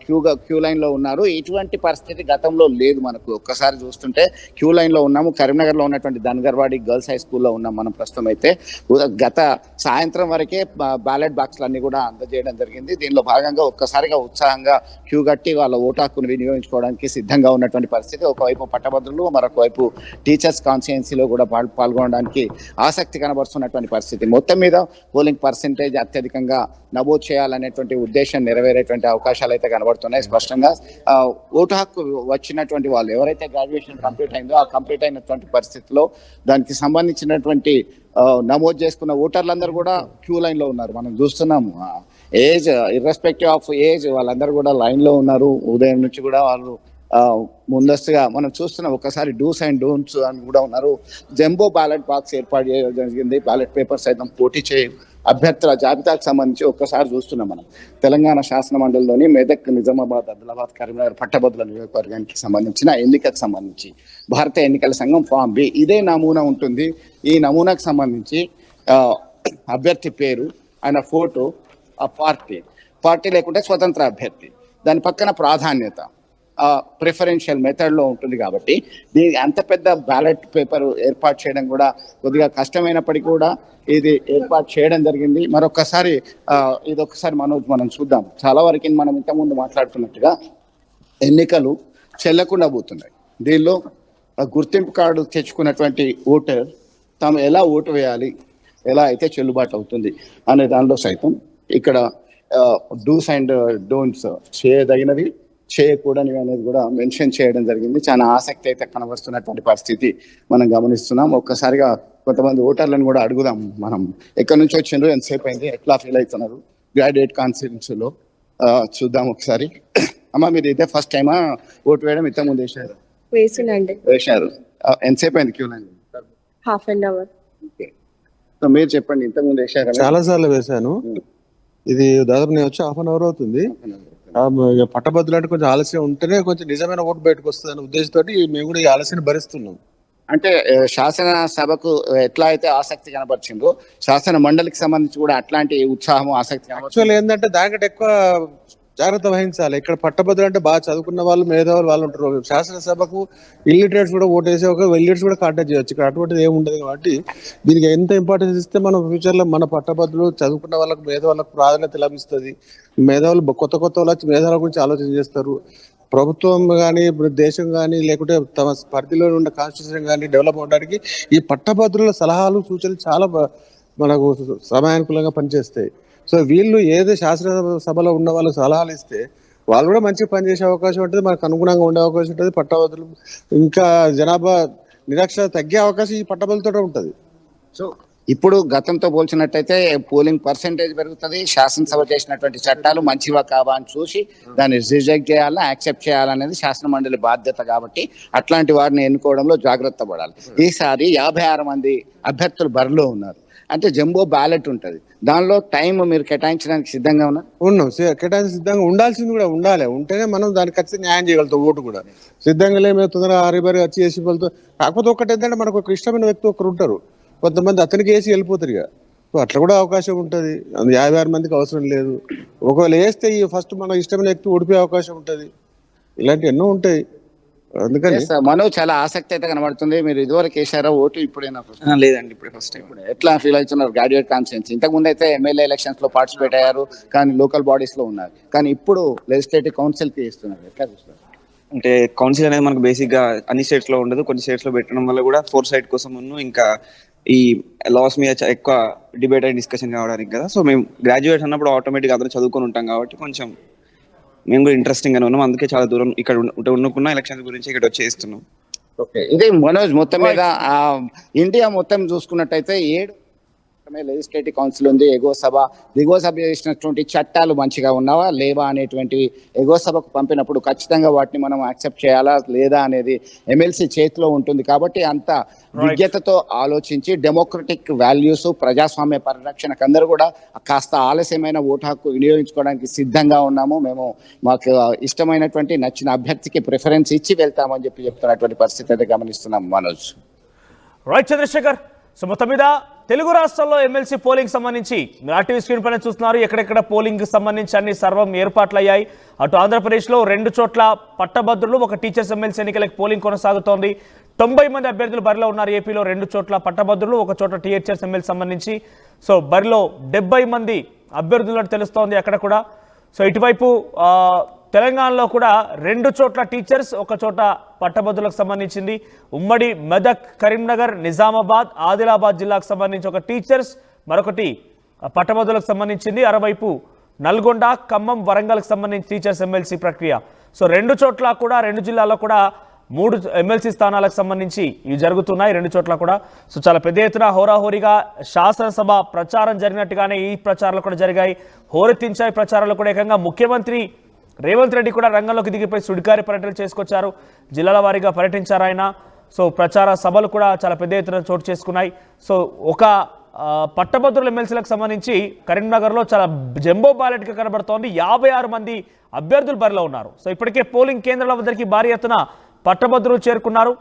[SPEAKER 5] క్యూ లైన్ లో ఉన్నారు. ఇటువంటి పరిస్థితి గతంలో లేదు. మనకు ఒక్కసారి చూస్తుంటే క్యూ లైన్ లో ఉన్నాము. కరీంనగర్ లో ఉన్నటువంటి ధన్గర్వాడి గర్ల్స్ హై స్కూల్లో ఉన్నాం మనం ప్రస్తుతం. అయితే గత సాయంత్రం వరకే బ్యాలెట్ బాక్స్లు అన్ని కూడా అందజేయడం జరిగింది. దీనిలో భాగంగా ఒక్కసారిగా ఉత్సాహంగా క్యూ కట్టి వాళ్ళ ఓటు హక్కును వినియోగించుకోవడానికి సిద్ధంగా ఉన్నటువంటి పరిస్థితి. ఒకవైపు పట్టభద్రులు, మరొక వైపు టీచర్స్ కాన్స్టిట్యుయెన్సీలో కూడా పాల్గొనడానికి ఆసక్తి కనబరుస్తున్నటువంటి పరిస్థితి. మొత్తం మీద పోలింగ్ పర్సెంటేజ్ అత్యధికంగా నమోదు చేయాలనేటువంటి ఉద్దేశం నెరవేరేటువంటి అవకాశాలు అయితే కనబడుతున్నాయి. స్పష్టంగా ఓటు హక్కు వచ్చినటువంటి వాళ్ళు ఎవరైతే గ్రాడ్యుయేషన్ కంప్లీట్ అయిందో ఆ కంప్లీట్ అయినటువంటి పరిస్థితిలో దానికి సంబంధించినటువంటి నమోదు చేసుకున్న ఓటర్లందరూ కూడా క్యూ లైన్ లో ఉన్నారు. మనం చూస్తున్నాము ఏజ్ ఇర్రెస్పెక్టివ్ ఆఫ్ ఏజ్ వాళ్ళందరూ కూడా లైన్ లో ఉన్నారు. ఉదయం నుంచి కూడా వాళ్ళు ముందస్తుగా మనం చూస్తున్నాం. ఒకసారి డూస్ అండ్ డోంట్స్ అని కూడా ఉన్నారు. జంబో బ్యాలెట్ బాక్స్ ఏర్పాటు చేయడం జరిగింది. బ్యాలెట్ పేపర్ సైతం పోటీ అభ్యర్థుల జాబితాకు సంబంధించి ఒక్కసారి చూస్తున్నాం. మనం తెలంగాణ శాసన మండలిలోని మెదక్, నిజామాబాద్, ఆదిలాబాద్, కరీంనగర్ పట్టభద్రుల నియోజకవర్గానికి సంబంధించిన ఎన్నికకు సంబంధించి భారత ఎన్నికల సంఘం ఫామ్ B ఇదే నమూనా ఉంటుంది. ఈ నమూనాకు సంబంధించి అభ్యర్థి పేరు, ఆయన ఫోటో, ఆ పార్టీ లేకుంటే స్వతంత్ర అభ్యర్థి, దాని పక్కన ప్రాధాన్యత ప్రిఫరెన్షియల్ మెథడ్ లో ఉంటుంది. కాబట్టి దీనికి అంత పెద్ద బ్యాలెట్ పేపర్ ఏర్పాటు చేయడం కూడా కొద్దిగా కష్టమైనప్పటికీ కూడా ఇది ఏర్పాటు చేయడం జరిగింది. మరొకసారి ఇదొకసారి మనం చూద్దాం. చాలా వరకు మనం ఇంతకుముందు మాట్లాడుతున్నట్టుగా ఎన్నికలు చెల్లకుండా పోతున్నాయి. దీనిలో గుర్తింపు కార్డు తెచ్చుకున్నటువంటి ఓటర్ తాము ఎలా ఓటు వేయాలి, ఎలా అయితే చెల్లుబాటు అవుతుంది అనే దానిలో సైతం ఇక్కడ డూస్ అండ్ డోంట్స్ చేయదగినవి, చేయకూడనివి అనేది కూడా మెన్షన్ చేయడం జరిగింది. చాలా ఆసక్తి అయితే కనబరుస్తున్నటువంటి పరిస్థితి మనం గమనిస్తున్నాం. ఒక్కసారిగా కొంతమంది ఓటర్లను కూడా అడుగుదాం. మనం ఎక్కడి నుంచి వచ్చిండ్రు, ఎంతసేపు అయింది, ఎట్లా ఫీల్ అవుతున్నారు గ్రాడ్యుయేట్ కాన్స్టిట్యుయెన్సీలో చూద్దాం ఒకసారి. అమ్మ, మీరు ఇదే ఫస్ట్ టైమా ఓటు వేయడం? ఇంతకుముందు వేసారు? వేశారు. ఎంతసేపు అయింది queue line?
[SPEAKER 6] Half an hour.
[SPEAKER 5] So మీరు చెప్పండి, ఇంతకుముందు వేసారు?
[SPEAKER 7] చాలా సార్లు వేశాను. ఇది దాదాపు నేను వచ్చి హాఫ్ అన్ అవర్ అవుతుంది. పట్టభద్రులు అంటే కొంచెం ఆలస్యం ఉంటేనే కొంచెం నిజమైన ఓటు బయటకు వస్తుంది అనే ఉద్దేశంతో మేము కూడా ఈ ఆలస్యాన్ని భరిస్తున్నాం.
[SPEAKER 5] అంటే శాసన సభకు ఎట్లా అయితే ఆసక్తి కనబరిచిందో శాసన మండలికి సంబంధించి కూడా అట్లాంటి ఉత్సాహం, ఆసక్తి
[SPEAKER 7] యాక్చువల్ ఏంటంటే దానికంటే ఎక్కువ జాగ్రత్త వహించాలి. ఇక్కడ పట్టభద్రులు అంటే బాగా చదువుకున్న వాళ్ళు, మేధావులు వాళ్ళు ఉంటారు. శాసనసభకు ఇల్లిటరేట్స్ కూడా ఓటేసి ఇల్లిటరేట్స్ కూడా కాంటాక్ట్ చేయొచ్చు. ఇక్కడ అటువంటిది ఏమి ఉండదు. కాబట్టి దీనికి ఎంత ఇంపార్టెన్స్ ఇస్తే మనం ఫ్యూచర్ లో మన పట్టభద్రులు చదువుకున్న వాళ్ళకు, మేధావులకు ప్రాధాన్యత లభిస్తుంది. మేధావులు కొత్త వాళ్ళు వచ్చి మేధావుల గురించి ఆలోచన చేస్తారు. ప్రభుత్వం కానీ, దేశం కానీ, లేకుంటే తమ పరిధిలో ఉన్న కాన్స్టిట్యూషన్ కానీ డెవలప్ అవడానికి ఈ పట్టభద్రుల సలహాలు, సూచనలు చాలా మనకు సమయానుకూలంగా పనిచేస్తాయి. సో వీళ్ళు ఏదో శాసనసభలో ఉన్న వాళ్ళకి సలహాలు ఇస్తే వాళ్ళు కూడా మంచిగా పనిచేసే అవకాశం ఉంటుంది, మనకు అనుగుణంగా ఉండే అవకాశం ఉంటుంది. పట్టభద్రులు ఇంకా జనాభా నిరక్షర తగ్గే అవకాశం ఈ పట్టభద్రులతో ఉంటుంది.
[SPEAKER 5] సో ఇప్పుడు గతంతో పోల్చినట్టయితే పోలింగ్ పర్సెంటేజ్ పెరుగుతుంది. శాసనసభ చేసినటువంటి చట్టాలు మంచివా కావా అని చూసి దాన్ని రిజెక్ట్ చేయాలా యాక్సెప్ట్ చేయాలనేది శాసన మండలి బాధ్యత. కాబట్టి అట్లాంటి వారిని ఎన్నుకోవడంలో జాగ్రత్త పడాలి. ఈసారి 56 మంది అభ్యర్థులు బరిలో ఉన్నారు. అంటే జంబో బ్యాలెట్ ఉంటుంది. దానిలో టైం మీరు కేటాయించడానికి సిద్ధంగా
[SPEAKER 7] ఉన్నాం. కేటాయించి సిద్ధంగా ఉండాల్సింది కూడా ఉండాలి. ఉంటేనే మనం దానికి ఖచ్చితంగా న్యాయం చేయగలుగుతాం. ఓటు కూడా సిద్ధంగా లేమే తొందరగా ఆరిబారి వచ్చి వేసి వెళ్తాం. కాకపోతే ఒకటి ఏంటంటే మనకు ఒక ఇష్టమైన వ్యక్తి ఒకరు ఉంటారు, కొంతమంది అతనికి వేసి వెళ్ళిపోతారు. ఇక సో అట్లా కూడా అవకాశం ఉంటుంది. 56 మందికి అవసరం లేదు. ఒకవేళ వేస్తే ఈ ఫస్ట్ మన ఇష్టమైన వ్యక్తి ఓడిపోయే అవకాశం ఉంటుంది. ఇలాంటి ఎన్నో ఉంటాయి. అందుకని
[SPEAKER 5] మనో చాలా ఆసక్తి అయితే కనబడుతుంది. మీరు ఇదివరకు వేసారా ఓటు? ఇప్పుడైనా?
[SPEAKER 6] లేదండి, ఇప్పుడు ఫస్ట్ టైం.
[SPEAKER 5] ఎట్లా ఫీల్ అవుతున్నారు? గ్రాడ్యుయేట్ కాన్స్టిట్యున్సీ ఇంతకు ముందు అయితే ఎమ్మెల్యే ఎలక్షన్స్ లో పార్టిసిపేట్ అయ్యారు, కానీ లోకల్ బాడీస్ లో ఉన్నారు. కానీ ఇప్పుడు లెజిస్లేటివ్ కౌన్సిల్ కి ఇస్తున్నారు. ఎట్లా చూస్తారు?
[SPEAKER 6] అంటే కౌన్సిల్ అనేది మనకు బేసిక్ గా అన్ని స్టేట్స్ లో ఉండదు. కొన్ని స్టేట్స్ లో పెట్టడం వల్ల కూడా ఫోర్ సైడ్ కోసం ఇంకా ఈ లాస్ మీద ఎక్కువ డిబేట్ అండ్ డిస్కషన్ కావడానికి కదా. సో మేము గ్రాడ్యుయేట్స్ అన్నప్పుడు ఆటోమేటిక్ అందరూ చదువుకొని ఉంటాం కాబట్టి కొంచెం మేము కూడా ఇంట్రెస్టింగ్ గానే ఉన్నాం. అందుకే చాలా దూరం ఇక్కడ ఉన్నకున్న ఎలక్షన్స్ గురించి ఇక్కడ వచ్చేస్తున్నాం.
[SPEAKER 5] ఓకే, ఇది మనోజ్ మొత్తం మీద ఇండియా మొత్తం చూసుకున్నట్టయితే 7 లెజిస్లేటివ్ కౌన్సిల్ ఉంది. ఎగువ సభ దిగువ సభ చేసినటువంటి చట్టాలు మంచిగా ఉన్నావా లేవా అనేటువంటివి ఎగువ సభకు పంపినప్పుడు ఖచ్చితంగా వాటిని మనం యాక్సెప్ట్ చేయాలా లేదా అనేది ఎమ్మెల్సీ చేతిలో ఉంటుంది. కాబట్టి అంత విజ్ఞతతో ఆలోచించి డెమోక్రటిక్ వాల్యూస్ ప్రజాస్వామ్య పరిరక్షణకు అందరూ కూడా కాస్త ఆలస్యమైన ఓటు హక్కు వినియోగించుకోవడానికి సిద్ధంగా ఉన్నాము. మేము మాకు ఇష్టమైనటువంటి నచ్చిన అభ్యర్థికి ప్రిఫరెన్స్ ఇచ్చి వెళ్తామని చెప్తున్నటువంటి పరిస్థితి అయితే గమనిస్తున్నాం మనోజ్.
[SPEAKER 2] రైట్ చంద్రశేఖర్, సో మొత్తం మీద తెలుగు రాష్ట్రాల్లో ఎమ్మెల్సీ పోలింగ్ సంబంధించి మీరు ఆర్టీవీ స్క్రీన్ పైన చూస్తున్నారు. ఎక్కడెక్కడ పోలింగ్ సంబంధించి అన్ని సర్వం ఏర్పాట్లు అయ్యాయి. అటు ఆంధ్రప్రదేశ్లో 2 చోట్ల పట్టభద్రులు, ఒక టీచర్స్ ఎమ్మెల్సీ ఎన్నికలకు పోలింగ్ కొనసాగుతోంది. 90 మంది అభ్యర్థులు బరిలో ఉన్నారు. ఏపీలో 2 చోట్ల పట్టభద్రులు, ఒక చోట టీచర్స్ ఎమ్మెల్సీ సంబంధించి. సో బరిలో 70 మంది అభ్యర్థులు తెలుస్తోంది అక్కడ కూడా. సో ఇటువైపు తెలంగాణలో కూడా 2 చోట్ల టీచర్స్, ఒక చోట పట్టభద్రులకు సంబంధించింది. ఉమ్మడి మెదక్, కరీంనగర్, నిజామాబాద్, ఆదిలాబాద్ జిల్లాకు సంబంధించి ఒక టీచర్స్, మరొకటి పట్టభద్రులకు సంబంధించింది. అరవైపు నల్గొండ, ఖమ్మం, వరంగల్కి సంబంధించి టీచర్స్ ఎమ్మెల్సీ ప్రక్రియ. సో 2 చోట్ల కూడా 2 జిల్లాల్లో కూడా 3 ఎమ్మెల్సీ స్థానాలకు సంబంధించి ఇవి జరుగుతున్నాయి 2 చోట్ల కూడా. సో చాలా పెద్ద ఎత్తున హోరాహోరీగా శాసనసభ ప్రచారం జరిగినట్టుగానే ఈ ప్రచారాలు కూడా జరిగాయి. హోరెత్తించాయి ప్రచారాలు కూడా. ఏకంగా ముఖ్యమంత్రి రేవంత్ రెడ్డి కూడా రంగంలోకి దిగిపోయి సుడిగారి పర్యటనలు చేసుకొచ్చారు. జిల్లాల వారీగా పర్యటించారు ఆయన. సో ప్రచార సభలు కూడా చాలా పెద్ద ఎత్తున చోటు చేసుకున్నాయి. సో ఒక పట్టభద్రుల ఎమ్మెల్సీలకు సంబంధించి కరీంనగర్లో చాలా జంబో బ్యాలెట్గా కనబడుతోంది. 56 మంది అభ్యర్థులు బరిలో ఉన్నారు. సో ఇప్పటికే పోలింగ్ కేంద్రాల వద్దరికి భారీ ఎత్తున పట్టభద్రులు చేరుకున్నారు.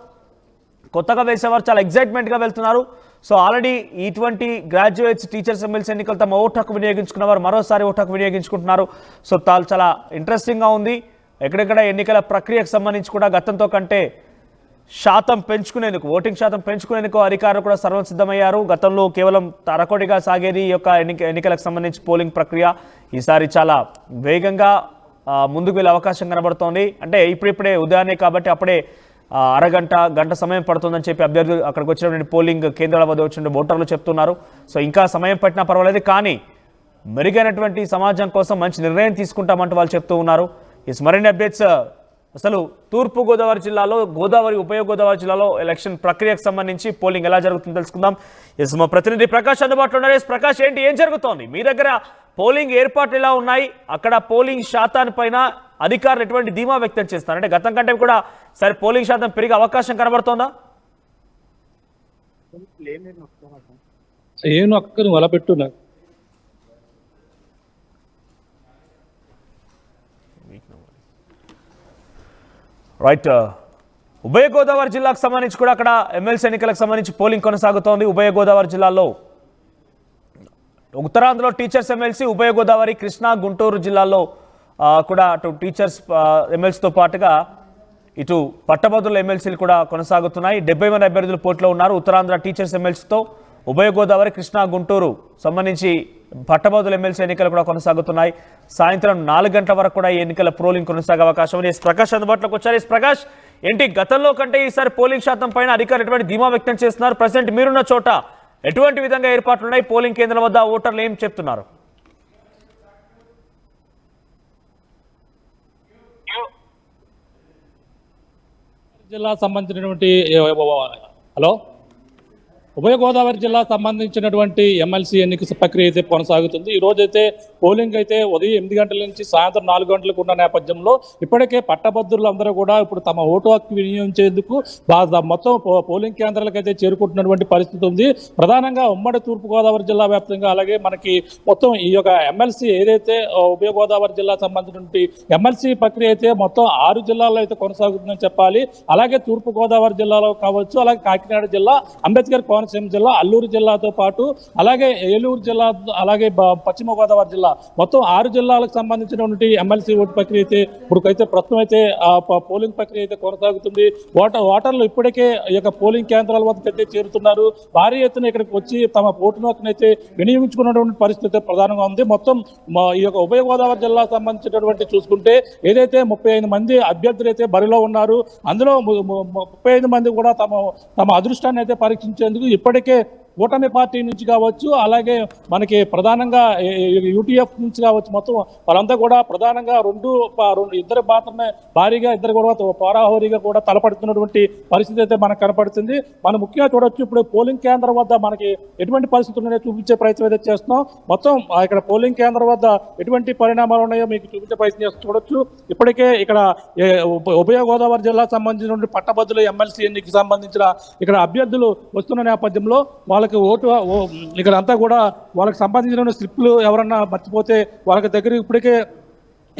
[SPEAKER 2] కొత్తగా వేసేవారు చాలా ఎగ్జైట్మెంట్గా వెళ్తున్నారు. సో ఆల్రెడీ ఇటువంటి గ్రాడ్యుయేట్స్ టీచర్స్ ఎమ్మెల్సీ ఎన్నికలు తమ ఓటు హక్కు వినియోగించుకున్నవారు మరోసారి ఓటు హక్కు వినియోగించుకుంటున్నారు. సో చాలా ఇంట్రెస్టింగ్గా ఉంది. ఎక్కడెక్కడ ఎన్నికల ప్రక్రియకు సంబంధించి కూడా గతంతో కంటే శాతం పెంచుకునేందుకు, ఓటింగ్ శాతం పెంచుకునేందుకు అధికారులు కూడా సర్వం సిద్ధమయ్యారు. గతంలో కేవలం తరకొడిగా సాగేది ఈ యొక్క ఎన్నికలకు సంబంధించి పోలింగ్ ప్రక్రియ. ఈసారి చాలా వేగంగా ముందుకు వెళ్ళే అవకాశం కనబడుతోంది. అంటే ఇప్పుడిప్పుడే ఉదయాన్నే కాబట్టి అప్పుడే గంట సమయం పడుతుందని చెప్పి అభ్యర్థులు అక్కడికి వచ్చినటువంటి పోలింగ్ కేంద్రాల వద్ద వచ్చిన ఓటర్లు చెప్తున్నారు. సో ఇంకా సమయం పట్టినా పర్వాలేదు, కానీ మెరుగైనటువంటి సమాజం కోసం మంచి నిర్ణయం తీసుకుంటామంటూ వాళ్ళు చెప్తూ ఉన్నారు. ఈ మరిన్ని అప్డేట్స్ అసలు తూర్పుగోదావరి జిల్లాలో ఉభయ గోదావరి జిల్లాలో ఎలక్షన్ ప్రక్రియకు సంబంధించి పోలింగ్ ఎలా జరుగుతుందో తెలుసుకుందాం. ఎస్, మా ప్రతినిధి ప్రకాష్ అందుబాటులో ఉన్నారు. ఎస్ ప్రకాష్, ఏం జరుగుతోంది మీ దగ్గర? పోలింగ్ ఏర్పాట్లు ఎలా ఉన్నాయి? అక్కడ పోలింగ్ శాతానిపైన అధికారులు ఎటువంటి ధీమా వ్యక్తం చేస్తారు? అంటే గతం కంటే కూడా సరే పోలింగ్ శాతం పెరిగే అవకాశం కనబడుతోందా?
[SPEAKER 8] ఏను అక్క నువ్వు అలా పెట్టు నాకు.
[SPEAKER 2] రైట్, ఉభయ గోదావరి జిల్లాకు సంబంధించి కూడా అక్కడ ఎమ్మెల్సీ ఎన్నికలకు సంబంధించి పోలింగ్ కొనసాగుతోంది. ఉభయ గోదావరి జిల్లాలో ఉత్తరాంధ్రలో టీచర్స్ ఎమ్మెల్సీ, ఉభయ గోదావరి, కృష్ణా, గుంటూరు జిల్లాల్లో కూడా అటు టీచర్స్ ఎమ్మెల్సీతో పాటుగా ఇటు పట్టభద్రుల ఎమ్మెల్సీలు కూడా కొనసాగుతున్నాయి. 70 మంది అభ్యర్థులు పోటీలో ఉన్నారు. ఉత్తరాంధ్ర టీచర్స్ ఎమ్మెల్సీతో ఉభయ గోదావరి, కృష్ణా, గుంటూరు సంబంధించి పట్టభద్రుల ఎమ్మెల్సీ ఎన్నికలు కూడా కొనసాగుతున్నాయి. సాయంత్రం 4 గంటల వరకు కూడా ఈ ఎన్నికల పోలింగ్ కొనసాగే అవకాశం ఉంది. ప్రకాష్ అందుబాటులోకి వచ్చారు. ప్రకాష్, ఏంటి గతంలో కంటే ఈసారి పోలింగ్ శాతం పైన అధికారులు ఎటువంటి ధీమా వ్యక్తం చేస్తున్నారు? ప్రజెంట్ మీరున్న చోట ఎటువంటి విధంగా ఏర్పాట్లు ఉన్నాయి, పోలింగ్ కేంద్రం వద్ద ఓటర్లు ఏం చెప్తున్నారు?
[SPEAKER 8] జిల్లా సంబంధించినటువంటి హలో ఉభయ గోదావరి జిల్లా సంబంధించినటువంటి ఎమ్మెల్సీ ఎన్నిక ప్రక్రియ అయితే కొనసాగుతుంది. ఈ రోజైతే పోలింగ్ అయితే ఉదయం 8 గంటల నుంచి సాయంత్రం 4 గంటలకు ఉన్న నేపథ్యంలో ఇప్పటికే పట్టభద్రులందరూ కూడా ఇప్పుడు తమ ఓటు హక్కు వినియోగించేందుకు మొత్తం పోలింగ్ కేంద్రాలకు అయితే చేరుకుంటున్నటువంటి పరిస్థితి ఉంది. ప్రధానంగా ఉమ్మడి తూర్పుగోదావరి జిల్లా వ్యాప్తంగా అలాగే మనకి మొత్తం ఈ యొక్క ఎమ్మెల్సీ ఏదైతే ఉభయ గోదావరి జిల్లా సంబంధించినటువంటి ఎమ్మెల్సీ ప్రక్రియ అయితే మొత్తం 6 జిల్లాల్లో అయితే కొనసాగుతుందని చెప్పాలి. అలాగే తూర్పుగోదావరి జిల్లాలో కావచ్చు, అలాగే కాకినాడ జిల్లా, అంబేద్కర్ కోనసీమ జిల్లా, అల్లూరు జిల్లాతో పాటు అలాగే ఏలూరు జిల్లా, అలాగే పశ్చిమ గోదావరి జిల్లా, మొత్తం 6 జిల్లాలకు సంబంధించినటువంటి ఎమ్మెల్సీ ఓటు ప్రక్రియ అయితే ఇప్పుడైతే ప్రస్తుతం అయితే పోలింగ్ ప్రక్రియ అయితే కొనసాగుతుంది. ఓటర్లు ఇప్పటికే ఈ యొక్క పోలింగ్ కేంద్రాల వద్దకు అయితే చేరుతున్నారు. భారీ ఎత్తున ఇక్కడికి వచ్చి తమ ఓటు హక్కును అయితే వినియోగించుకున్నటువంటి పరిస్థితి ప్రధానంగా ఉంది. మొత్తం ఈ యొక్క ఉభయ గోదావరి జిల్లా సంబంధించినటువంటి చూసుకుంటే ఏదైతే 35 మంది అభ్యర్థులు అయితే బరిలో ఉన్నారు, అందులో 35 మంది కూడా తమ అదృష్టాన్ని అయితే పరీక్షించేందుకు ఇప్పటికే కూటమి పార్టీ నుంచి కావచ్చు, అలాగే మనకి ప్రధానంగా యూటీఎఫ్ నుంచి కావచ్చు, మొత్తం వాళ్ళంతా కూడా ప్రధానంగా ఇద్దరు మాత్రమే భారీగా ఇద్దరు కూడా పోరాహోరీగా కూడా తలపడుతున్నటువంటి పరిస్థితి అయితే మనకు కనపడుతుంది. మనం ముఖ్యంగా చూడొచ్చు, ఇప్పుడు పోలింగ్ కేంద్రం వద్ద మనకి ఎటువంటి పరిస్థితులు ఉన్నాయో చూపించే ప్రయత్నం అయితే చేస్తున్నాం. మొత్తం ఇక్కడ పోలింగ్ కేంద్రం వద్ద ఎటువంటి పరిణామాలు ఉన్నాయో మీకు చూపించే ప్రయత్నం చేస్తూ చూడొచ్చు. ఇప్పటికే ఇక్కడ ఉభయ గోదావరి జిల్లా సంబంధించిన పట్టభద్రుల ఎమ్మెల్సీ ఎన్నికకి సంబంధించిన ఇక్కడ అభ్యర్థులు వస్తున్న నేపథ్యంలో వాళ్ళకి ఓటు ఇక్కడ అంతా కూడా వాళ్ళకి సంబంధించిన స్లిప్లు ఎవరన్నా మర్చిపోతే వాళ్ళకి దగ్గర ఇప్పటికే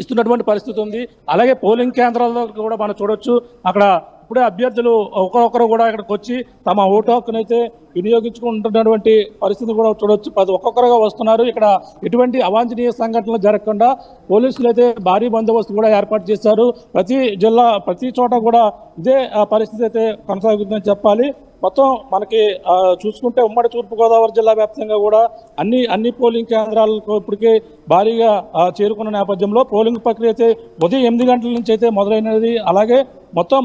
[SPEAKER 8] ఇస్తున్నటువంటి పరిస్థితి ఉంది. అలాగే పోలింగ్ కేంద్రాల్లో కూడా మనం చూడొచ్చు, అక్కడ ఇప్పుడే అభ్యర్థులు ఒకరొకరు కూడా ఇక్కడికి వచ్చి తమ ఓటు హక్కునైతే వినియోగించుకుంటున్నటువంటి పరిస్థితి కూడా చూడొచ్చు. ఒక్కొక్కరుగా వస్తున్నారు. ఇక్కడ ఎటువంటి అవాంఛనీయ సంఘటనలు జరగకుండా పోలీసులు అయితే భారీ బందోబస్తు కూడా ఏర్పాటు చేశారు. ప్రతి చోట కూడా ఇదే పరిస్థితి అయితే కొనసాగుతుందని చెప్పాలి. మొత్తం మనకి చూసుకుంటే ఉమ్మడి తూర్పుగోదావరి జిల్లా వ్యాప్తంగా కూడా అన్ని పోలింగ్ కేంద్రాలకు ఇప్పటికే భారీగా చేరుకున్న నేపథ్యంలో పోలింగ్ ప్రక్రియ అయితే ఉదయం 8 గంటల నుంచి అయితే మొదలైనది. అలాగే మొత్తం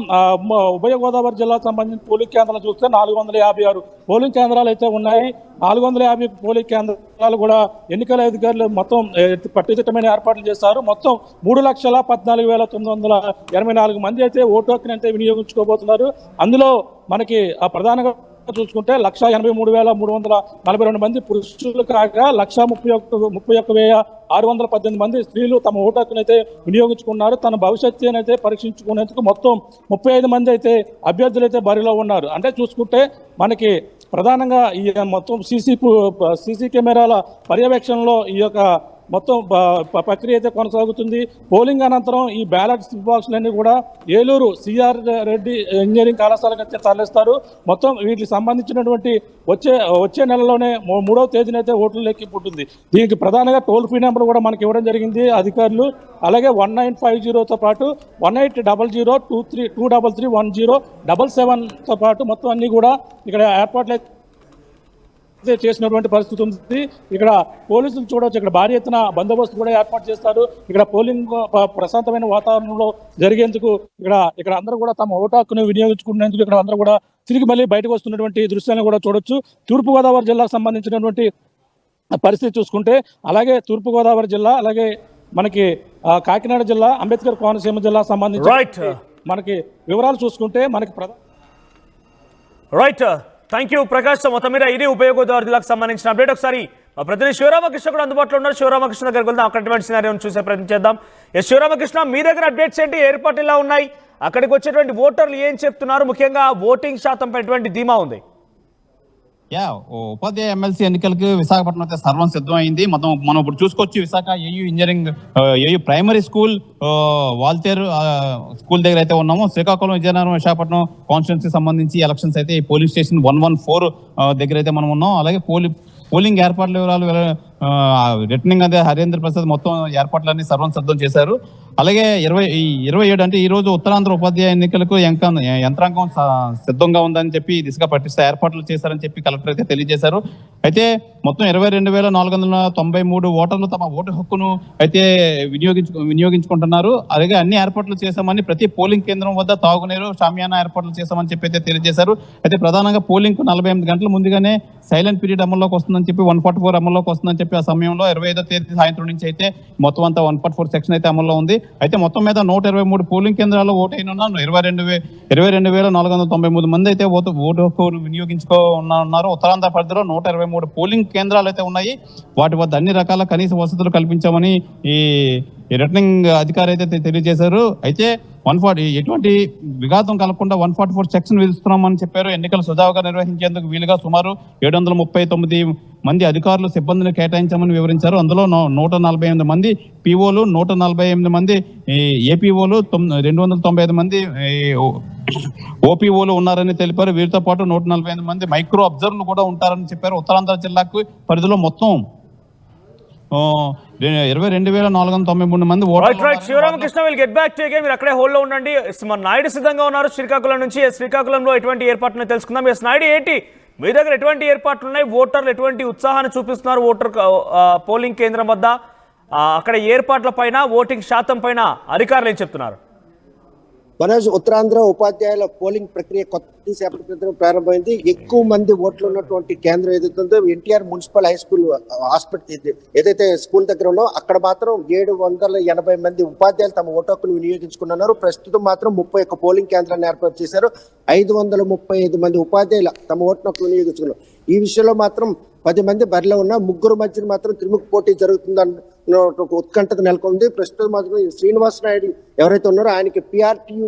[SPEAKER 8] ఉభయ గోదావరి జిల్లాకు సంబంధించిన పోలింగ్ కేంద్రాలు చూస్తే 456 పోలింగ్ కేంద్రాలు అయితే ఉన్నాయి. 450 పోలింగ్ కేంద్రాలు కూడా ఎన్నికల అధికారులు మొత్తం పట్టుదిట్టమైన ఏర్పాట్లు చేశారు. మొత్తం 3,14,984 మంది అయితే ఓటు హక్కుని అయితే వినియోగించుకోబోతున్నారు. అందులో మనకి ప్రధానంగా చూసుకుంటే 1,83,342 మంది పురుషులు కాగా 1,31,618 మంది స్త్రీలు తమ ఓటు హక్కును అయితే వినియోగించుకున్నారు. తన భవిష్యత్తును అయితే పరీక్షించుకునేందుకు మొత్తం 35 మంది అయితే అభ్యర్థులు అయితే బరిలో ఉన్నారు. అంటే చూసుకుంటే మనకి ప్రధానంగా ఈ మొత్తం సీసీ కెమెరాల పర్యవేక్షణలో ఈ యొక్క మొత్తం ప్రక్రియ అయితే కొనసాగుతుంది. పోలింగ్ అనంతరం ఈ బ్యాలెట్ బాక్సులన్నీ కూడా ఏలూరు సిఆర్ రెడ్డి ఇంజనీరింగ్ కళాశాలకు అయితే తరలిస్తారు. మొత్తం వీటికి సంబంధించినటువంటి వచ్చే నెలలోనే 3వ తేదీనైతే ఓట్ల లెక్కింపు ఉంటుంది. దీనికి ప్రధానంగా టోల్ ఫ్రీ నెంబర్ కూడా మనకి ఇవ్వడం జరిగింది అధికారులు. అలాగే 1950తో పాటు 180023331077తో పాటు మొత్తం అన్ని కూడా ఇక్కడ ఏర్పాట్లు చేసినటువంటి పరిస్థితి ఉంది. ఇక్కడ పోలీసులు చూడవచ్చు, ఇక్కడ భారీ ఎత్తున బందోబస్తు కూడా ఏర్పాటు చేస్తారు. ఇక్కడ పోలింగ్ ప్రశాంతమైన వాతావరణంలో జరిగేందుకు ఇక్కడ అందరూ కూడా తమ ఓటు హక్కును వినియోగించుకునేందుకు ఇక్కడ అందరూ కూడా తిరిగి మళ్ళీ బయటకు వస్తున్నటువంటి దృశ్యాన్ని కూడా చూడొచ్చు. తూర్పుగోదావరి జిల్లాకు సంబంధించినటువంటి పరిస్థితి చూసుకుంటే అలాగే తూర్పుగోదావరి జిల్లా, అలాగే మనకి కాకినాడ జిల్లా, అంబేద్కర్ కోనసీమ జిల్లా సంబంధించి మనకి వివరాలు చూసుకుంటే మనకి
[SPEAKER 2] థ్యాంక్ యూ ప్రకాష్. మొత్తం మీద ఇది ఉభయ గోదావరి జిల్లాకు సంబంధించిన అప్డేట్. ఒకసారి మా ప్రతినిధి శివరామకృష్ణ కూడా అందుబాటులో ఉన్నారు. శివరామకృష్ణ దగ్గరికి వెళ్దాం, అక్కడ సినారియోని చూసే ప్రయత్నం చేద్దాం. శివరామకృష్ణ, మీ దగ్గర అప్డేట్స్ ఏంటి? ఏర్పాట్లు ఎలా ఉన్నాయి? అక్కడికి వచ్చేటువంటి ఓటర్లు ఏం చెప్తున్నారు? ముఖ్యంగా ఓటింగ్ శాతం ఎటువంటి ధీమా ఉంది?
[SPEAKER 9] ఉపాధ్యాయ ఎమ్మెల్సీ ఎన్నికలకు విశాఖపట్నం అయితే సర్వం సిద్ధమైంది. మనం ఇప్పుడు చూసుకోవచ్చు, Visakha AU engineering AU primary school Waltair school దగ్గర అయితే ఉన్నాము. శ్రీకాకుళం, విజయనగరం, విశాఖపట్నం కాన్స్టిట్యున్సీ సంబంధించి ఎలక్షన్స్ అయితే ఈ పోలింగ్ స్టేషన్ 114 దగ్గర అయితే మనం ఉన్నాం. అలాగే పోలింగ్ ఏర్పాట్ల వివరాలు రిటర్నింగ్ అదే హరేంద్ర ప్రసాద్ మొత్తం ఏర్పాట్లన్నీ సర్వం సిద్ధం చేశారు. అలాగే 27 అంటే ఈ రోజు ఉత్తరాంధ్ర ఉపాధ్యాయ ఎన్నికలకు యంత్రాంగం సిద్ధంగా ఉందని చెప్పి ఈ దిశగా పట్టిస్తే ఏర్పాట్లు చేశారని చెప్పి కలెక్టర్ అయితే తెలియజేశారు. అయితే మొత్తం 22,493 ఓటర్లు తమ ఓటు హక్కును అయితే వినియోగించుకుంటున్నారు. అలాగే అన్ని ఏర్పాట్లు చేశామని, ప్రతి పోలింగ్ కేంద్రం వద్ద తాగునీరు, షామియానా ఏర్పాట్లు చేశామని చెప్పి అయితే తెలియజేశారు. అయితే ప్రధానంగా పోలింగ్ కు 48 గంటల ముందుగానే సైలెంట్ పీరియడ్ అమల్లోకి వస్తుందని చెప్పి 144 అమల్లోకి వస్తుందని చెప్పి ఆ సమయంలో 25వ తేదీ సాయంత్రం నుంచి అయితే మొత్తం అంతా 144 సెక్షన్ అయితే అమల్లో ఉంది. అయితే మొత్తం మీద 123 పోలింగ్ కేంద్రాల్లో ఓటైన 22,493 మంది అయితే ఓటు హక్కు వినియోగించుకున్నారు. ఉత్తరాంధ్ర పరిధిలో 123 పోలింగ్ కేంద్రాలు అయితే ఉన్నాయి. వాటి వద్ద అన్ని రకాల కనీస వసతులు కల్పించామని ఈ రిటర్నింగ్ అధికారి అయితే తెలియజేశారు. అయితే 140 ఎటువంటి విఘాతం కలగకుండా 144 సెక్షన్ విధిస్తున్నామని చెప్పారు. ఎన్నికలు సుజావుగా నిర్వహించేందుకు వీలుగా సుమారు 739 మంది అధికారులు సిబ్బందిని కేటాయించామని వివరించారు. అందులో 148 మంది పిఓలు, 148 మంది ఏపీఓలు, 295 మంది ఓపీఓలు ఉన్నారని తెలిపారు. వీరితో పాటు 145 మంది మైక్రో అబ్జర్వర్లు కూడా ఉంటారని చెప్పారు. ఉత్తరాంధ్ర జిల్లాకు పరిధిలో మొత్తం 22,493 మంది
[SPEAKER 2] Sivaramakrishna will get back to again. మీరు అక్కడే హోల్డ్ లో ఉండండి. మన నాయుడు సిద్ధంగా ఉన్నారు శ్రీకాకుళం నుంచి. శ్రీకాకుళంలో ఎటువంటి ఏర్పాట్లు తెలుసుకుందాం. నాయుడు, ఏంటి మీ దగ్గర ఎటువంటి ఏర్పాట్లు ఉన్నాయి? ఓటర్లు ఎటువంటి ఉత్సాహాన్ని చూపిస్తున్నారు ఓటర్ పోలింగ్ కేంద్రం వద్ద? అక్కడ ఏర్పాట్ల పైన, ఓటింగ్ శాతం పైన అధికారులు ఏం చెప్తున్నారు?
[SPEAKER 10] మనోజ్, ఉత్తరాంధ్ర ఉపాధ్యాయుల పోలింగ్ ప్రక్రియ కొద్దిసేపటి క్రితం ప్రారంభమైంది. ఎక్కువ మంది ఓట్లు ఉన్నటువంటి కేంద్రం ఏదైతుందో NTR municipal high school hospital ఏదైతే స్కూల్ దగ్గర ఉన్నో అక్కడ మాత్రం 780 మంది ఉపాధ్యాయులు తమ ఓటు హక్కును వినియోగించుకున్నారు. ప్రస్తుతం మాత్రం 31 పోలింగ్ కేంద్రాన్ని ఏర్పాటు చేశారు. 535 మంది ఉపాధ్యాయులు తమ ఓటు హక్కు వినియోగించుకున్నారు. ఈ విషయంలో మాత్రం 10 మంది బరిలో ఉన్న 3 మధ్యన మాత్రం త్రిముఖ పోటీ జరుగుతుందన్న ఉత్కంఠత నెలకొంది. ప్రస్తుతం మాత్రం శ్రీనివాస్ నాయుడు ఎవరైతే ఉన్నారో ఆయనకి పిఆర్టీయు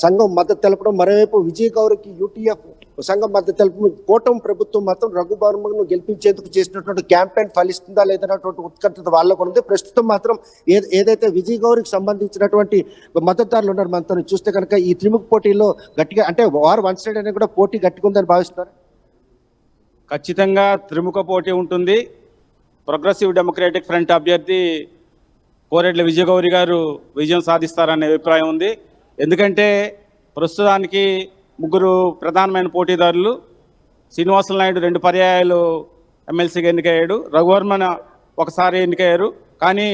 [SPEAKER 10] సంఘం మద్దతు తెలపడం, మరోవైపు విజయ్ గౌరికి యూటీఎఫ్ సంఘం మద్దతు తెలపడం, కూటమి ప్రభుత్వం మాత్రం రఘువర్మను గెలిపించేందుకు చేసినటువంటి క్యాంపెయిన్ ఫలిస్తుందా లేదన్నటువంటి ఉత్కంఠత వాళ్ళకు ఉంది. ప్రస్తుతం మాత్రం ఏదైతే విజయ్ గౌరికి సంబంధించినటువంటి మద్దతుదారులు ఉన్నారు మనతో చూస్తే కనుక ఈ త్రిముఖ పోటీలో గట్టిగా అంటే వారు వన్ సైడ్ అనేది కూడా పోటీ గట్టిగా ఉందని భావిస్తున్నారు.
[SPEAKER 11] ఖచ్చితంగా త్రిముఖ పోటీ ఉంటుంది. ప్రోగ్రెసివ్ డెమోక్రాటిక్ ఫ్రంట్ అభ్యర్థి కోరెడ్ల విజయగౌరి గారు విజయం సాధిస్తారనే అభిప్రాయం ఉంది. ఎందుకంటే ప్రస్తుతానికి 3 ప్రధానమైన పోటీదారులు. శ్రీనివాసులు నాయుడు 2 పర్యాయాలు ఎమ్మెల్సీగా ఎన్నికయ్యాడు. రఘువర్మన ఒకసారి ఎన్నికయ్యారు. కానీ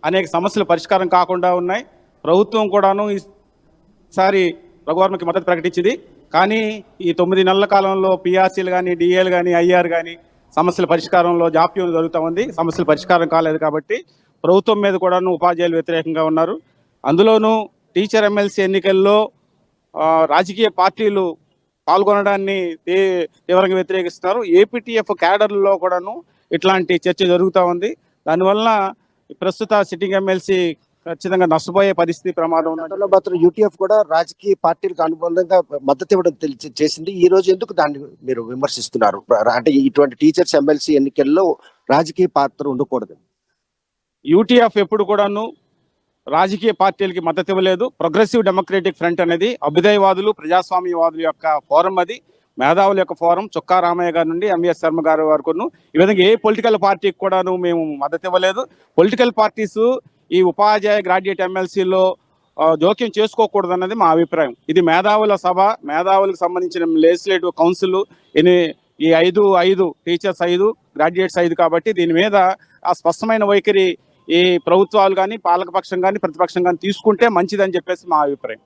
[SPEAKER 11] అనేక సమస్యలు పరిష్కారం కాకుండా ఉన్నాయి. ప్రభుత్వం కూడాను ఈసారి రఘువర్మకి మద్దతు ప్రకటించింది. కానీ ఈ 9 నెలల కాలంలో పిఆర్సీలు కానీ, డిఏలు కానీ, ఐఆర్ కానీ సమస్యల పరిష్కారంలో జాప్యం జరుగుతూ ఉంది. సమస్యలు పరిష్కారం కాలేదు కాబట్టి ప్రభుత్వం మీద కూడాను ఉపాధ్యాయులు వ్యతిరేకంగా ఉన్నారు. అందులోనూ టీచర్ ఎమ్మెల్సీ ఎన్నికల్లో రాజకీయ పార్టీలు పాల్గొనడాన్ని తీవ్రంగా వ్యతిరేకిస్తున్నారు. ఏపీటీఎఫ్ క్యాడర్లలో కూడాను ఇట్లాంటి చర్చ జరుగుతూ ఉంది. దానివల్ల ప్రస్తుత సిట్టింగ్ ఎమ్మెల్సీ ఖచ్చితంగా నష్టపోయే పరిస్థితి ప్రమాదం
[SPEAKER 10] ఉంది. మాత్రం యూటీఎఫ్ కూడా రాజకీయ పార్టీలకు అనుబంధంగా మద్దతు ఇవ్వడం చేసింది. ఈ రోజు ఎందుకు దాన్ని మీరు విమర్శిస్తున్నారు? అంటే ఇటువంటి టీచర్స్ ఎమ్మెల్సీ ఎన్నికల్లో రాజకీయ పాత్ర ఉండకూడదు.
[SPEAKER 11] యూటీఎఫ్ ఎప్పుడు కూడాను రాజకీయ పార్టీలకి మద్దతు ఇవ్వలేదు. ప్రోగ్రెసివ్ డెమోక్రాటిక్ ఫ్రంట్ అనేది అభ్యుదయవాదులు, ప్రజాస్వామ్యవాదుల యొక్క ఫోరం. అది మేధావుల యొక్క ఫోరం. చొక్కా రామయ్య గారి నుండి ఎంఎస్ శర్మ గారి వరకును ఈ విధంగా ఏ పొలిటికల్ పార్టీకి కూడాను మేము మద్దతు ఇవ్వలేదు. పొలిటికల్ పార్టీస్ ఈ ఉపాధ్యాయ గ్రాడ్యుయేట్ ఎమ్మెల్సీలో జోక్యం చేసుకోకూడదు అన్నది మా అభిప్రాయం. ఇది మేధావుల సభ, మేధావులకు సంబంధించిన లెజిస్లేటివ్ కౌన్సిల్. ఈ 5 టీచర్స్ 5, గ్రాడ్యుయేట్స్ 5 కాబట్టి దీని మీద ఆ స్పష్టమైన వైఖరి ఈ ప్రభుత్వాలు కానీ, పాలకపక్షం కానీ, ప్రతిపక్షం కానీ తీసుకుంటే మంచిదని చెప్పేసి మా అభిప్రాయం.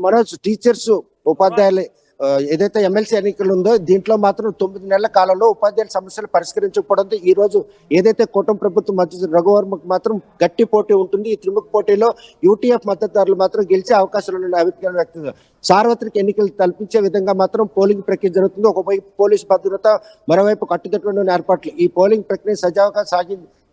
[SPEAKER 10] మనోజ్, టీచర్స్ ఉపాధ్యాయులు ఏదైతే ఎమ్మెల్సీ ఎన్నికలు ఉందో దీంట్లో మాత్రం 9 నెలల కాలంలో ఉపాధ్యాయుల సమస్యలు పరిష్కరించకపోవడంతో ఈ రోజు ఏదైతే కూటమి ప్రభుత్వం మద్దతు రఘువర్మకు మాత్రం గట్టి పోటీ ఉంటుంది. ఈ త్రిముఖ పోటీలో యూటీఎఫ్ మద్దతుదారులు మాత్రం గెలిచే అవకాశాలు అభిప్రాయం వ్యక్తం. సార్వత్రిక ఎన్నికలు కల్పించే విధంగా మాత్రం పోలింగ్ ప్రక్రియ జరుగుతుంది. ఒకవైపు పోలీసు భద్రత, మరోవైపు కట్టుదిట్టమైన ఏర్పాట్లు. ఈ పోలింగ్ ప్రక్రియ సజావుగా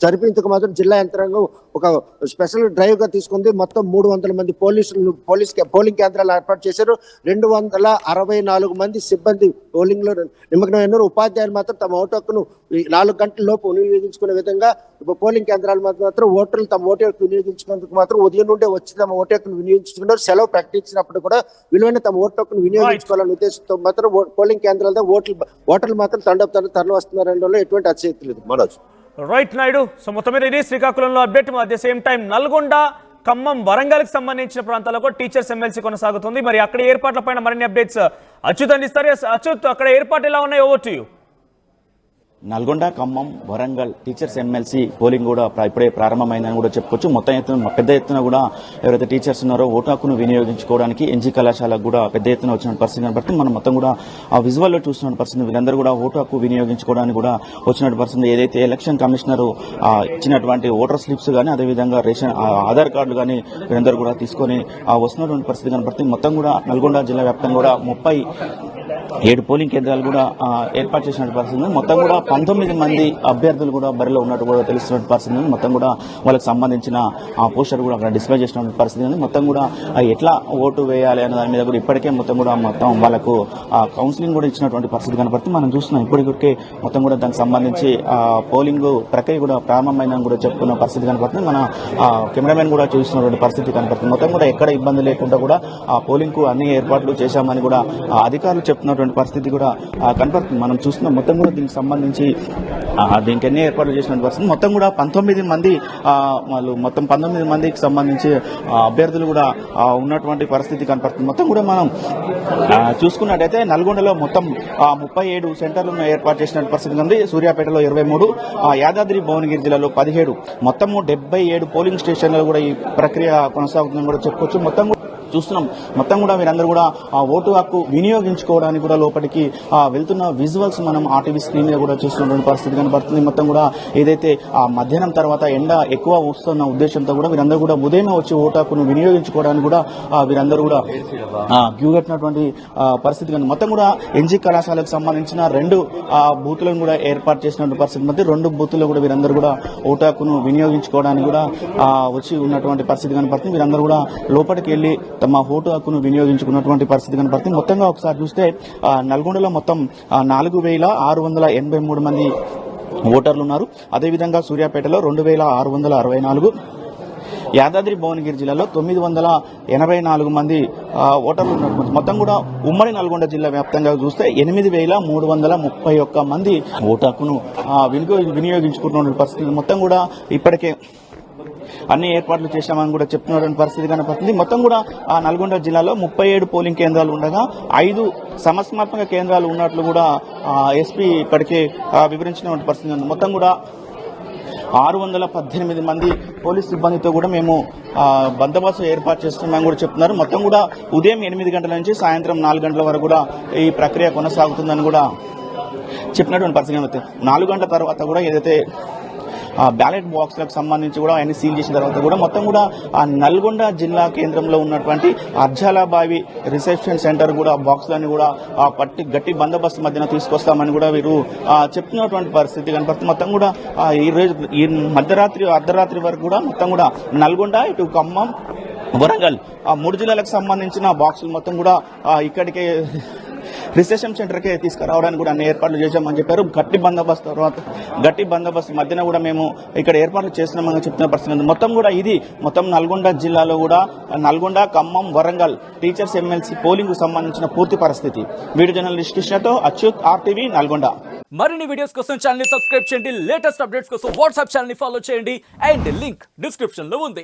[SPEAKER 10] జరిపేందుకు మాత్రం జిల్లా యంత్రాంగం ఒక స్పెషల్ డ్రైవ్ గా తీసుకుంది. మొత్తం 300 మంది పోలింగ్ కేంద్రాలు ఏర్పాటు చేశారు. 264 మంది సిబ్బంది పోలింగ్ లో నిమగ్నమైనారు. ఉపాధ్యాయులు మాత్రం తమ ఓటు హక్కును 4 గంటల లోపు వినియోగించుకునే విధంగా పోలింగ్ కేంద్రాలు మాత్రం ఓటర్లు తమ ఓటు హక్కు వినియోగించుకునేందుకు మాత్రం ఉదయం నుండే వచ్చి తమ ఓటు హక్కును వినియోగించుకున్నారు. సెలవు ప్రకటించినప్పుడు కూడా విలువైన తమ ఓటు హక్కును వినియోగించుకోవాలనే ఉద్దేశంతో మాత్రం పోలింగ్ కేంద్రాలతో ఓటర్లు మాత్రం తరలి వస్తున్నారనడంలో ఎటువంటి అతిశక్తి లేదు. మనోజ్,
[SPEAKER 2] రైట్ నాయుడు. సో మొత్తం మీద ఇది శ్రీకాకుళంలో update. At the same time Nalgonda Khammam, వరంగల్కి సంబంధించిన ప్రాంతాల్లో కూడా టీచర్స్ ఎమ్మెల్సీ కొనసాగుతుంది. మరి అక్కడ ఏర్పాట్లపైన మరిన్ని అప్డేట్స్ అచ్యుత్ అందిస్తారు. అచ్యుత్, అక్కడ ఏర్పాట్లు ఎలా ఉన్నాయి? Over to you.
[SPEAKER 12] Nalgonda, Khammam, Warangal teachers MLC polling కూడా ఇప్పుడే ప్రారంభమైందని కూడా చెప్పుకోవచ్చు. మొత్తం ఎత్తున పెద్ద ఎత్తున కూడా ఎవరైతే టీచర్స్ ఉన్నారో ఓటు హక్కును వినియోగించుకోవడానికి ఎన్జీ కళాశాలకు కూడా పెద్ద ఎత్తున వచ్చిన పరిస్థితి కనబడుతుంది. మనం మొత్తం కూడా ఆ విజువల్లో చూస్తున్న పరిస్థితి వీళ్ళందరూ కూడా ఓటు హక్కు వినియోగించుకోవడానికి కూడా వచ్చినట్టు పరిస్థితి. ఏదైతే ఎలక్షన్ కమిషనర్ ఇచ్చినటువంటి ఓటర్ స్లిప్స్ కానీ అదేవిధంగా రేషన్ ఆధార్ కార్డులు కానీ వీరందరూ కూడా తీసుకొని వస్తున్నటువంటి పరిస్థితి కనబడుతుంది. మొత్తం కూడా నల్గొండ జిల్లా వ్యాప్తంగా కూడా 37 పోలింగ్ కేంద్రాలు కూడా ఏర్పాటు చేసిన పరిస్థితి. మొత్తం కూడా 19 మంది అభ్యర్థులు కూడా బరిలో ఉన్నట్టు కూడా తెలుస్తున్న పరిస్థితి. మొత్తం కూడా వాళ్ళకి సంబంధించిన ఆ పోస్టర్ కూడా అక్కడ డిస్ప్లే చేసిన పరిస్థితి ఉంది. మొత్తం కూడా ఎట్లా ఓటు వేయాలి అనే దాని మీద కూడా ఇప్పటికే మొత్తం వాళ్ళకు కౌన్సిలింగ్ కూడా ఇచ్చినటువంటి పరిస్థితి కనపడుతుంది. మనం చూస్తున్నాం ఇప్పటికే మొత్తం కూడా దానికి సంబంధించి పోలింగ్ ప్రక్రియ కూడా ప్రారంభమైందని కూడా చెప్పుకున్న పరిస్థితి కనపడుతుంది. మన కెమెరామెన్ కూడా చూస్తున్నటువంటి పరిస్థితి కనపడుతుంది. మొత్తం కూడా ఎక్కడ ఇబ్బంది లేకుండా కూడా ఆ పోలింగ్ కు అన్ని ఏర్పాట్లు చేశామని కూడా అధికారులు చెప్తున్నటువంటి పరిస్థితి కూడా కనపడుతుంది. మనం చూస్తున్నాం మొత్తం కూడా దీనికి సంబంధించి దీనికి ఎన్ని ఏర్పాట్లు చేసిన పరిస్థితి. మొత్తం కూడా 19 మంది వాళ్ళు మొత్తం 19 మందికి సంబంధించి అభ్యర్థులు కూడా ఉన్నటువంటి పరిస్థితి కనపడుతుంది. మొత్తం కూడా మనం చూసుకున్నట్టయితే నల్గొండలో మొత్తం 37 సెంటర్లను ఏర్పాటు చేసిన పరిస్థితి ఉంది. సూర్యాపేటలో 23, యాదాద్రి భువనగిరి జిల్లాలో 17, మొత్తము 77 పోలింగ్ స్టేషన్లలో కూడా ఈ ప్రక్రియ కొనసాగుతుందని కూడా చెప్పుకోవచ్చు. మొత్తం చూస్తున్నాం మొత్తం కూడా మీరందరూ కూడా ఆ ఓటు హక్కు వినియోగించుకోవడానికి కూడా లోపలికి వెళ్తున్న విజువల్స్ మనం ఆర్టీవీ స్క్రీన్ మీద కూడా చూస్తున్నటువంటి పరిస్థితి కనబడుతుంది. మొత్తం కూడా ఏదైతే ఆ మధ్యాహ్నం తర్వాత ఎండ ఎక్కువ వస్తున్న ఉద్దేశంతో కూడా వీరందరూ కూడా ఉదయమే వచ్చి ఓటు హక్కును వినియోగించుకోవడానికి కూడా వీరందరూ కూడా క్యూ కట్టినటువంటి పరిస్థితి కానీ మొత్తం కూడా ఎన్జీ కళాశాలకు సంబంధించిన 2 బూతులను కూడా ఏర్పాటు చేసినటువంటి పరిస్థితి మధ్య 2 బూతుల్లో కూడా వీరందరూ కూడా ఓటు హక్కును వినియోగించుకోవడానికి కూడా వచ్చి ఉన్నటువంటి పరిస్థితి కనబడుతుంది. వీరందరూ కూడా లోపలికి వెళ్లి తమ ఓటు హక్కును వినియోగించుకున్నటువంటి పరిస్థితి కనపడుతుంది. మొత్తంగా ఒకసారి చూస్తే నల్గొండలో మొత్తం 4683 మంది ఓటర్లు ఉన్నారు. అదేవిధంగా సూర్యాపేటలో 2664, యాదాద్రి భువనగిరి జిల్లాలో 984 మంది ఓటర్లు ఉన్నారు. మొత్తం కూడా ఉమ్మడి నల్గొండ జిల్లా వ్యాప్తంగా చూస్తే 8331 మంది ఓటు హక్కును వినియోగించుకున్న పరిస్థితి. మొత్తం కూడా ఇప్పటికే అన్ని ఏర్పాట్లు చేశామని కూడా చెప్తున్నటువంటి పరిస్థితి కనపడుతుంది. మొత్తం కూడా ఆ నల్గొండ జిల్లాలో 37 పోలింగ్ కేంద్రాలు ఉండగా 5 సమస్యాత్మక కేంద్రాలు ఉన్నట్లు కూడా ఎస్పీ ఇప్పటికే వివరించినటువంటి పరిస్థితి ఉంది. మొత్తం కూడా 618 మంది పోలీస్ సిబ్బందితో కూడా మేము బందోబస్తు ఏర్పాటు చేస్తున్నామని కూడా చెప్తున్నారు. మొత్తం కూడా ఉదయం 8 గంటల నుంచి సాయంత్రం 4 గంటల వరకు కూడా ఈ ప్రక్రియ కొనసాగుతుందని కూడా చెప్పినటువంటి పరిస్థితి కనబడుతుంది. 4 గంటల తర్వాత కూడా ఏదైతే బ్యాలెట్ బాక్స్లకు సంబంధించి కూడా ఆయన సీల్ చేసిన తర్వాత కూడా మొత్తం కూడా నల్గొండ జిల్లా కేంద్రంలో ఉన్నటువంటి అర్జాలాబావి రిసెప్షన్ సెంటర్ కూడా బాక్స్లన్నీ కూడా గట్టి బందోబస్తు మధ్యన తీసుకొస్తామని కూడా వీరు చెప్తున్నటువంటి పరిస్థితి కనపడుతుంది. మొత్తం కూడా ఈ అర్ధరాత్రి వరకు కూడా మొత్తం కూడా నల్గొండ, ఇటు ఖమ్మం, వరంగల్ 3 జిల్లాలకు సంబంధించిన బాక్సులు మొత్తం కూడా ఇక్కడికే రిసెప్షన్ సెంటర్కే తీసుకురావడానికి కూడా అన్ని ఏర్పాట్లు చేశామని చెప్పారు. గట్టి బందోబస్తు మధ్యన కూడా మేము ఇక్కడ ఏర్పాట్లు చేస్తున్నామని చెప్తున్న పరిస్థితి. మొత్తం కూడా ఇది మొత్తం నల్గొండ జిల్లాలో కూడా Nalgonda, Khammam, Warangal teachers MLC polling కు సంబంధించిన పూర్తి పరిస్థితి. వీడియో జర్నలిస్ట్ కృష్ణతో అచ్యుత్, RTV, నల్గొండ.
[SPEAKER 2] మరిన్ని వీడియోస్ కోసం ఛానల్ ని సబ్స్క్రైబ్ చేయండి. లేటెస్ట్ అప్డేట్స్ కోసం వాట్సాప్ ఛానల్ ని ఫాలో చేయండి. అండ్ లింక్ డిస్క్రిప్షన్ లో ఉంది.